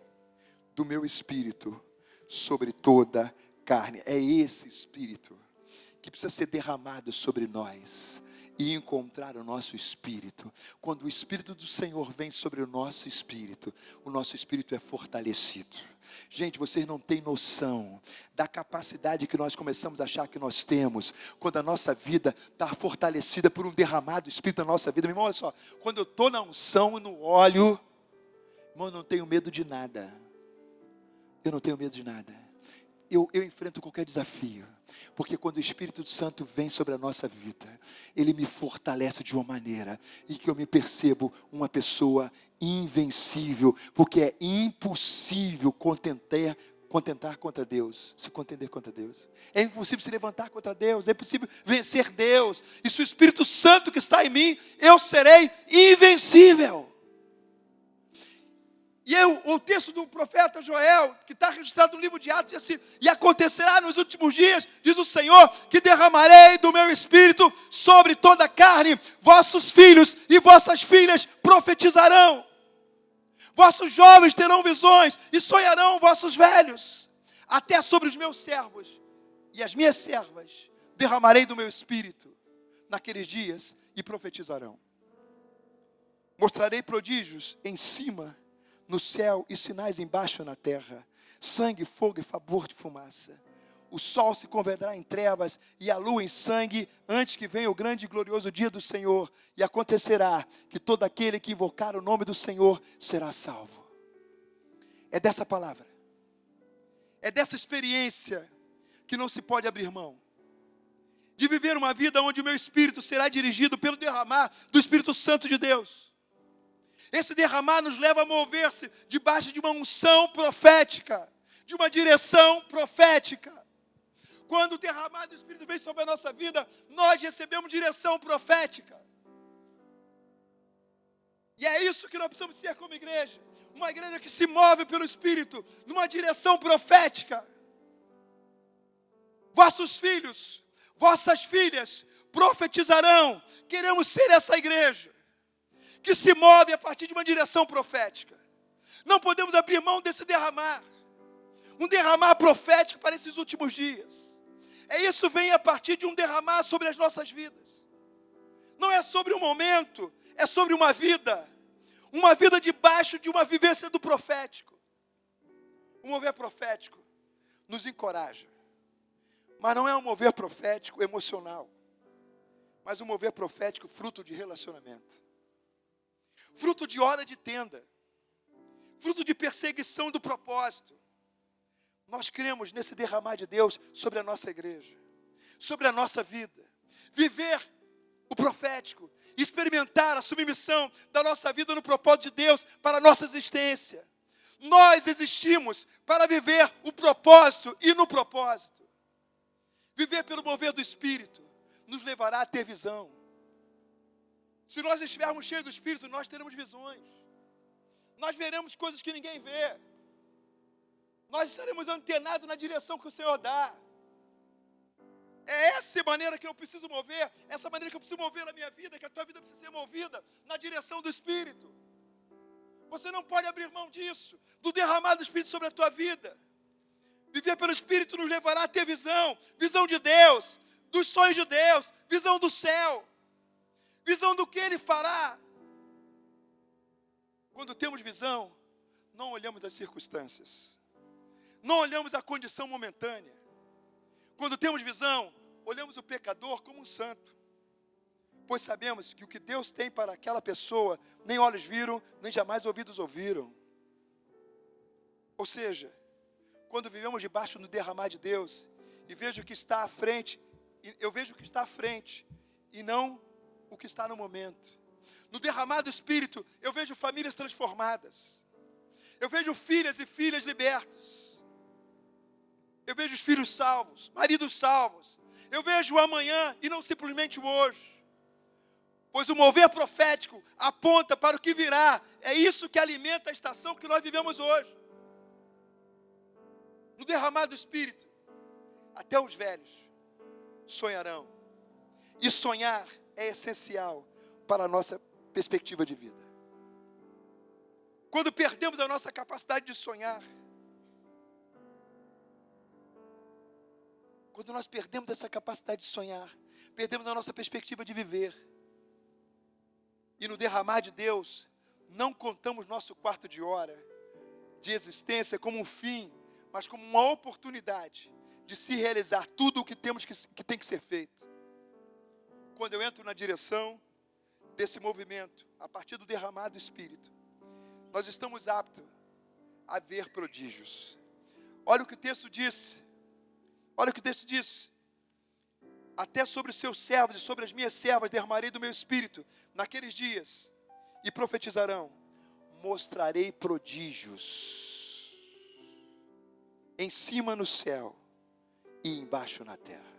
do meu espírito sobre toda carne. É esse espírito que precisa ser derramado sobre nós e encontrar o nosso espírito. Quando o Espírito do Senhor vem sobre o nosso espírito é fortalecido. Gente, vocês não têm noção da capacidade que nós começamos a achar que nós temos, quando a nossa vida está fortalecida por um derramado Espírito na nossa vida. Meu irmão, olha só, quando eu estou na unção e no óleo, irmão, eu não tenho medo de nada. Eu não tenho medo de nada. Eu enfrento qualquer desafio. Porque quando o Espírito Santo vem sobre a nossa vida, ele me fortalece de uma maneira em que eu me percebo uma pessoa invencível. Porque é impossível contentar contra Deus, se contender contra Deus. É impossível se levantar contra Deus, é impossível vencer Deus. E se o Espírito Santo que está em mim, eu serei invencível. E o texto do profeta Joel, que está registrado no livro de Atos, diz assim: e acontecerá nos últimos dias, diz o Senhor, que derramarei do meu espírito sobre toda a carne, vossos filhos e vossas filhas profetizarão, vossos jovens terão visões e sonharão vossos velhos, até sobre os meus servos e as minhas servas derramarei do meu espírito naqueles dias e profetizarão. Mostrarei prodígios em cima no céu e sinais embaixo na terra, sangue, fogo e favor de fumaça. O sol se converterá em trevas e a lua em sangue, antes que venha o grande e glorioso dia do Senhor. E acontecerá que todo aquele que invocar o nome do Senhor será salvo. É dessa palavra, é dessa experiência que não se pode abrir mão. De viver uma vida onde o meu espírito será dirigido pelo derramar do Espírito Santo de Deus. Esse derramar nos leva a mover-se debaixo de uma unção profética, de uma direção profética. Quando o derramar do Espírito vem sobre a nossa vida, nós recebemos direção profética. E é isso que nós precisamos ser como igreja. Uma igreja que se move pelo Espírito, numa direção profética. Vossos filhos, vossas filhas profetizarão. Queremos ser essa igreja que se move a partir de uma direção profética. Não podemos abrir mão desse derramar. Um derramar profético para esses últimos dias. Isso vem a partir de um derramar sobre as nossas vidas. Não é sobre um momento, é sobre uma vida. Uma vida debaixo de uma vivência do profético. O mover profético nos encoraja. Mas não é um mover profético emocional, mas um mover profético fruto de relacionamento, fruto de hora de tenda, fruto de perseguição do propósito. Nós cremos nesse derramar de Deus sobre a nossa igreja, sobre a nossa vida. Viver o profético, experimentar a submissão da nossa vida no propósito de Deus para a nossa existência. Nós existimos para viver o propósito e no propósito. Viver pelo mover do Espírito nos levará a ter visão. Se nós estivermos cheios do Espírito, nós teremos visões. Nós veremos coisas que ninguém vê. Nós estaremos antenados na direção que o Senhor dá. É essa maneira que eu preciso mover, essa maneira que eu preciso mover na minha vida, que a tua vida precisa ser movida na direção do Espírito. Você não pode abrir mão disso, do derramar do Espírito sobre a tua vida. Viver pelo Espírito nos levará a ter visão, visão de Deus, dos sonhos de Deus, visão do céu, visão do que Ele fará. Quando temos visão, não olhamos as circunstâncias, não olhamos a condição momentânea. Quando temos visão, olhamos o pecador como um santo, pois sabemos que o que Deus tem para aquela pessoa, nem olhos viram, nem jamais ouvidos ouviram. Ou seja, quando vivemos debaixo do derramar de Deus, e vejo o que está à frente, eu vejo o que está à frente, e não o que está no momento. No derramar do Espírito, eu vejo famílias transformadas, eu vejo filhas e filhas libertos, eu vejo os filhos salvos, maridos salvos. Eu vejo o amanhã e não simplesmente o hoje. Pois o mover profético aponta para o que virá. É isso que alimenta a estação que nós vivemos hoje. No derramar do Espírito, até os velhos sonharão. E sonhar é essencial para a nossa perspectiva de vida. Quando perdemos a nossa capacidade de sonhar, quando nós perdemos essa capacidade de sonhar, perdemos a nossa perspectiva de viver. E no derramar de Deus, não contamos nosso quarto de hora de existência como um fim, mas como uma oportunidade de se realizar tudo o que temos que tem que ser feito. Quando eu entro na direção desse movimento, a partir do derramar do Espírito, nós estamos aptos a ver prodígios. Olha o que o texto diz. Olha o que o texto diz. Até sobre os seus servos e sobre as minhas servas derramarei do meu Espírito naqueles dias, e profetizarão. Mostrarei prodígios em cima no céu e embaixo na terra.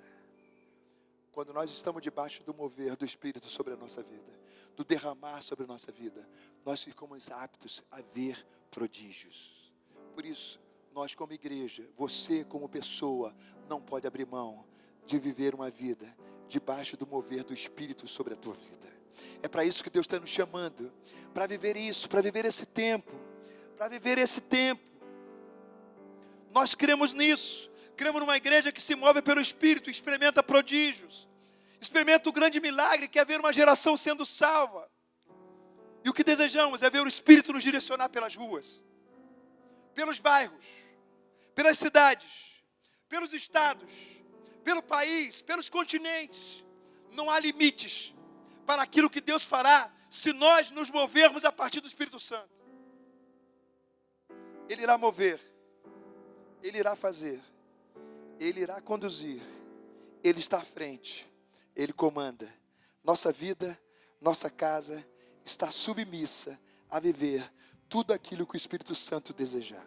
Quando nós estamos debaixo do mover do Espírito sobre a nossa vida, do derramar sobre a nossa vida, nós ficamos aptos a ver prodígios. Por isso, nós como igreja, você como pessoa, não pode abrir mão de viver uma vida debaixo do mover do Espírito sobre a tua vida. É para isso que Deus está nos chamando, para viver isso, para viver esse tempo, para viver esse tempo. Nós cremos nisso, cremos numa igreja que se move pelo Espírito, experimenta prodígios, experimenta o grande milagre que é ver uma geração sendo salva. E o que desejamos é ver o Espírito nos direcionar pelas ruas, pelos bairros, pelas cidades, pelos estados, pelo país, pelos continentes. Não há limites para aquilo que Deus fará se nós nos movermos a partir do Espírito Santo. Ele irá mover, Ele irá fazer, Ele irá conduzir, Ele está à frente, Ele comanda. Nossa vida, nossa casa está submissa a viver tudo aquilo que o Espírito Santo desejar.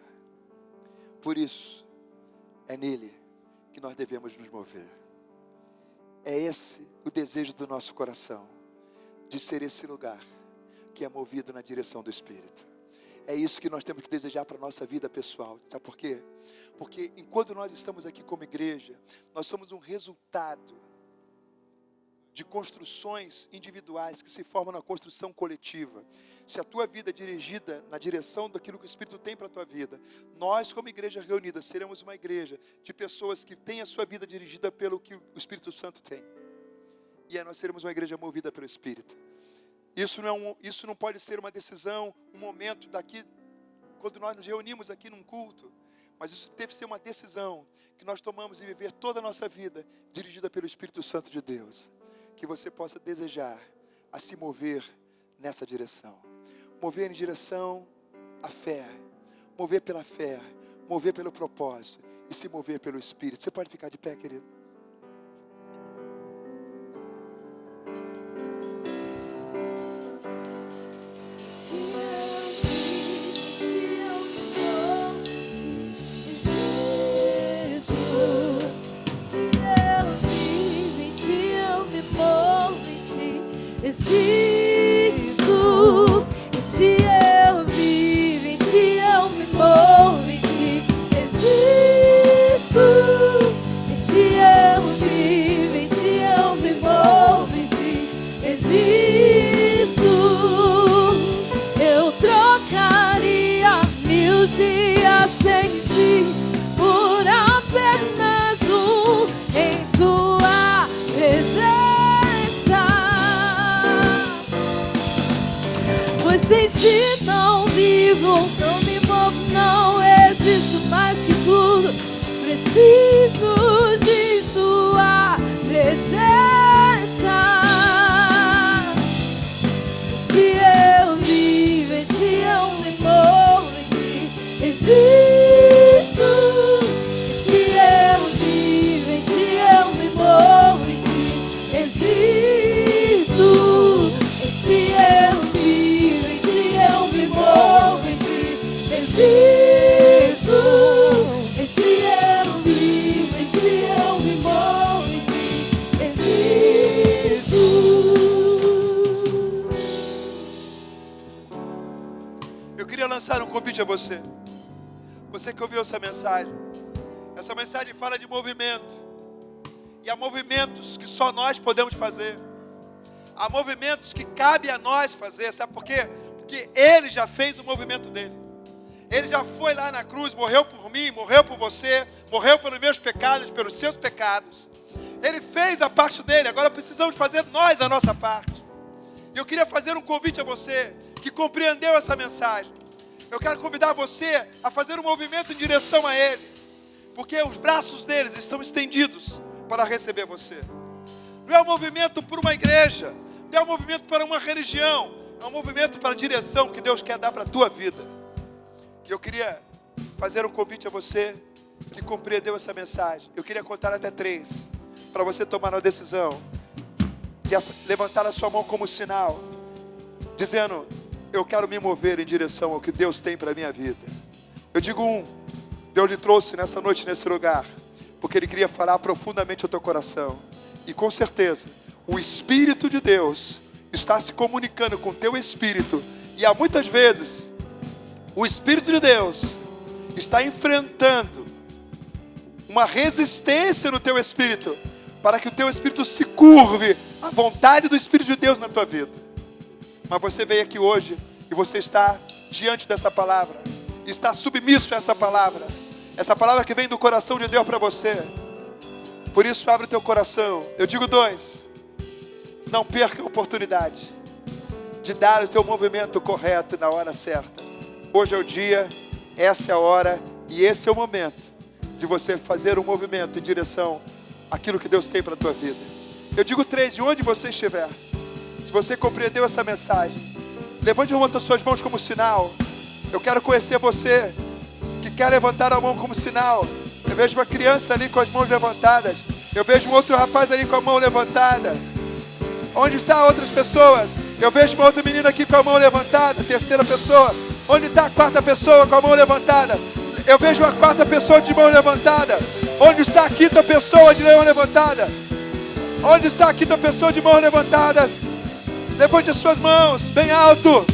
Por isso, é nele que nós devemos nos mover. É esse o desejo do nosso coração, de ser esse lugar que é movido na direção do Espírito. É isso que nós temos que desejar para a nossa vida pessoal. Sabe por quê? Porque enquanto nós estamos aqui como igreja, nós somos um resultado de construções individuais que se formam na construção coletiva. Se a tua vida é dirigida na direção daquilo que o Espírito tem para a tua vida, nós como igreja reunida seremos uma igreja de pessoas que têm a sua vida dirigida pelo que o Espírito Santo tem. E aí nós seremos uma igreja movida pelo Espírito. Isso não pode ser uma decisão, um momento daqui, quando nós nos reunimos aqui num culto, Mas isso deve ser uma decisão que nós tomamos em viver toda a nossa vida dirigida pelo Espírito Santo de Deus. Que você possa desejar a se mover nessa direção. Mover em direção à fé. Mover pela fé. Mover pelo propósito. E se mover pelo Espírito. Você pode ficar de pé, querido? Existo, em ti eu vivo, em ti eu me movo, em ti existo, em ti eu vivo, em ti eu me movo, em ti existo. Eu trocaria 1000 dias sem ti por apenas em tua presença. Pois sem ti não vivo, não me movo, não existo mais que tudo. Preciso de tua presença. Em ti eu vivo, em ti eu me movo, em ti existo. Em ti eu vivo, em ti eu me movo, em ti existo. Em ti eu vivo, em ti eu me movo, em ti existo. Em ti eu vivo, em ti eu me movo, em ti existo. Eu queria lançar um convite a você. Você que ouviu essa mensagem. Essa mensagem fala de movimento. E há movimentos que só nós podemos fazer. Há movimentos que cabe a nós fazer. Sabe por quê? Porque Ele já fez o movimento dele. Ele já foi lá na cruz, morreu por mim, morreu por você, morreu pelos meus pecados, pelos seus pecados. Ele fez a parte dele, agora precisamos fazer nós a nossa parte. E eu queria fazer um convite a você que compreendeu essa mensagem. Eu quero convidar você a fazer um movimento em direção a Ele, porque os braços deles estão estendidos para receber você. Não é um movimento por uma igreja, não é um movimento para uma religião, é um movimento para a direção que Deus quer dar para a tua vida. E eu queria fazer um convite a você que compreendeu essa mensagem. Eu queria contar até 3, para você tomar uma decisão de levantar a sua mão como sinal, dizendo: eu quero me mover em direção ao que Deus tem para a minha vida. Eu digo 1, Deus lhe trouxe nessa noite, nesse lugar, porque Ele queria falar profundamente ao teu coração. E com certeza, o Espírito de Deus está se comunicando com o teu espírito. E há muitas vezes, o Espírito de Deus está enfrentando uma resistência no teu espírito, para que o teu espírito se curve à vontade do Espírito de Deus na tua vida. Mas você veio aqui hoje e você está diante dessa palavra, está submisso a essa palavra que vem do coração de Deus para você. Por isso, abre o teu coração. Eu digo 2, não perca a oportunidade de dar o teu movimento correto na hora certa. Hoje é o dia, essa é a hora e esse é o momento de você fazer um movimento em direção àquilo que Deus tem para a tua vida. Eu digo 3, de onde você estiver, se você compreendeu essa mensagem, levante uma das suas mãos como sinal. Eu quero conhecer você que quer levantar a mão como sinal. Eu vejo uma criança ali com as mãos levantadas. Eu vejo um outro rapaz ali com a mão levantada. Onde estão outras pessoas? Eu vejo uma outra menina aqui com a mão levantada. Terceira pessoa. Onde está a quarta pessoa com a mão levantada? Eu vejo uma quarta pessoa de mão levantada. Onde está a quinta pessoa de mão levantada? Onde está a quinta pessoa de mãos levantadas? Levante as suas mãos bem alto.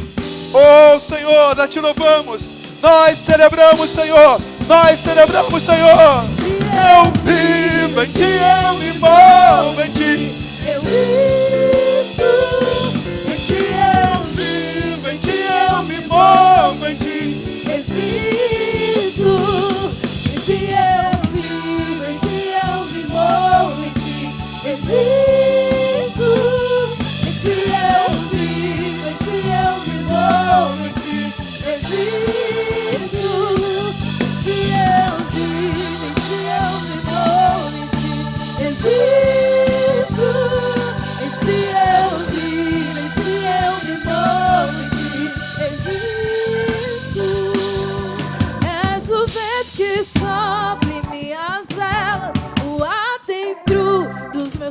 Oh Senhor, nós te louvamos. Nós celebramos, Senhor. Nós celebramos, Senhor. Eu vivo em ti, eu me movo em ti. Eu existo, Em ti eu vivo, em ti eu me movo em ti. existo, em ti eu vivo, em ti eu me movo, em ti existo, em ti eu vivo, em ti eu me movo, em ti existo, em ti eu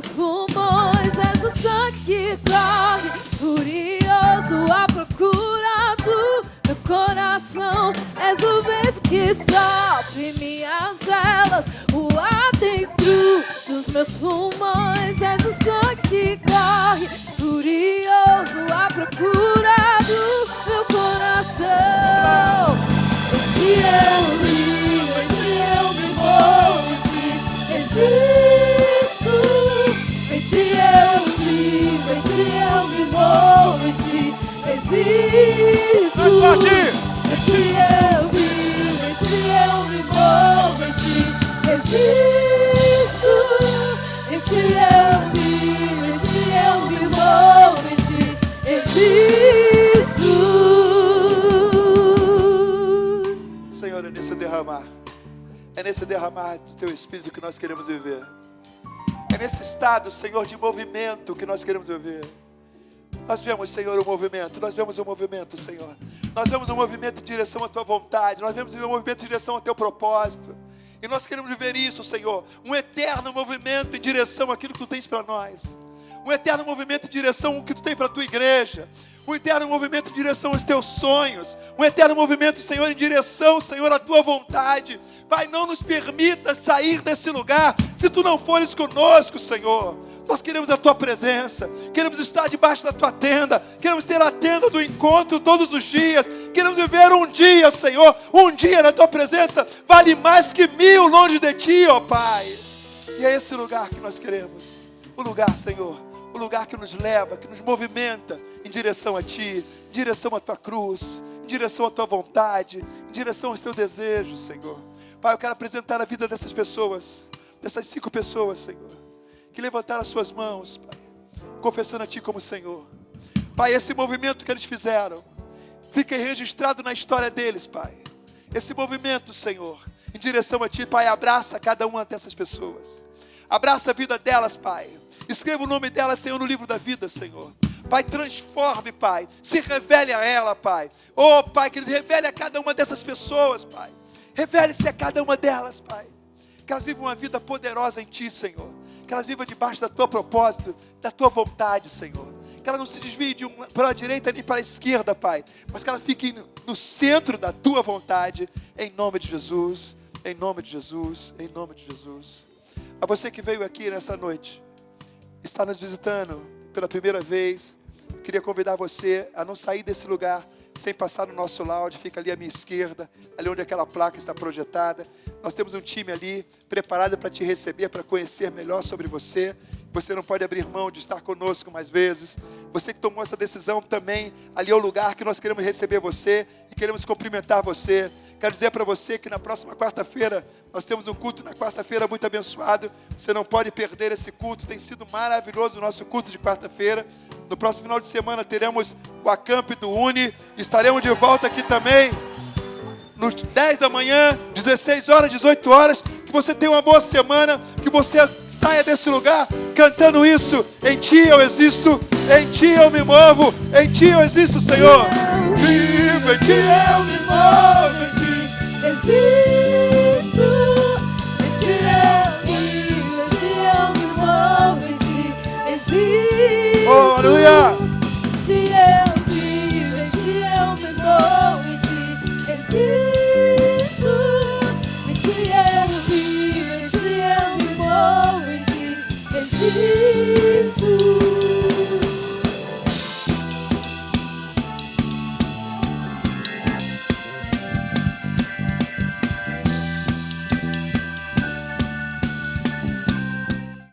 meus pulmões, és o sangue que corre, furioso à procura do meu coração. És o vento que sopra em minhas velas, o ar dentro dos meus pulmões. És o sangue que corre, furioso à procura do meu coração. Em ti eu vivo, em ti eu me movo, em ti existo. Em ti eu vivo, em ti eu me movo, em ti existo. Mais forte! Em ti eu vivo, em ti eu me movo, em ti existo. Em ti eu vivo, em ti eu me movo, em ti existo. Senhor, é nesse derramar. É nesse derramar do Teu Espírito que nós queremos viver. É nesse estado, Senhor, de movimento que nós queremos viver. Nós vemos, Senhor, o movimento. Nós vemos o movimento, Senhor. Nós vemos um movimento em direção à Tua vontade. Nós vemos um movimento em direção ao Teu propósito. E nós queremos viver isso, Senhor. Um eterno movimento em direção àquilo que Tu tens para nós. Um eterno movimento em direção ao que Tu tem para a Tua igreja. Um eterno movimento em direção aos Teus sonhos. Um eterno movimento, Senhor, em direção, Senhor, à Tua vontade. Pai, não nos permita sair desse lugar se Tu não fores conosco, Senhor. Nós queremos a Tua presença. Queremos estar debaixo da Tua tenda. Queremos ter a tenda do encontro todos os dias. Queremos viver um dia, Senhor. Um dia na Tua presença vale mais que 1000 longe de Ti, ó Pai. E é esse lugar que nós queremos. O lugar, Senhor. O lugar que nos leva, que nos movimenta em direção a Ti, em direção à Tua cruz, em direção à Tua vontade, em direção aos Teus desejos, Senhor. Pai, eu quero apresentar a vida dessas pessoas, dessas 5 pessoas, Senhor, que levantaram as suas mãos, Pai, confessando a Ti como Senhor. Pai, esse movimento que eles fizeram, fica registrado na história deles, Pai. Esse movimento, Senhor, em direção a Ti, Pai, abraça cada uma dessas pessoas. Abraça a vida delas, Pai. Escreva o nome dela, Senhor, no livro da vida, Senhor. Pai, transforme, Pai. Se revele a ela, Pai. Oh, Pai, que revele a cada uma dessas pessoas, Pai. Revele-se a cada uma delas, Pai. Que elas vivam uma vida poderosa em Ti, Senhor. Que elas vivam debaixo da Tua propósito, da Tua vontade, Senhor. Que ela não se desvie para a direita nem para a esquerda, Pai. Mas que ela fique no centro da Tua vontade. Em nome de Jesus. Em nome de Jesus. Em nome de Jesus. A você que veio aqui nessa noite, está nos visitando pela primeira vez, queria convidar você a não sair desse lugar sem passar no nosso lounge. Fica ali à minha esquerda, ali onde aquela placa está projetada. Nós temos um time ali preparado para te receber, para conhecer melhor sobre você. Você não pode abrir mão de estar conosco mais vezes. Você que tomou essa decisão também, ali é o lugar que nós queremos receber você e queremos cumprimentar você. Quero dizer para você que na próxima quarta-feira, nós temos um culto na quarta-feira muito abençoado. Você não pode perder esse culto, tem sido maravilhoso o nosso culto de quarta-feira. No próximo final de semana teremos o Acamp do Uni. Estaremos de volta aqui também, nos 10 da manhã, 16 horas, 18 horas. Que você tenha uma boa semana, que você saia desse lugar cantando isso. Em Ti eu existo, em Ti eu me movo, em Ti eu existo, Senhor. Vivo, em Ti eu me movo, em Ti existo. Em Ti eu vivo, em Ti eu me movo, em Ti existo. Oh, aleluia!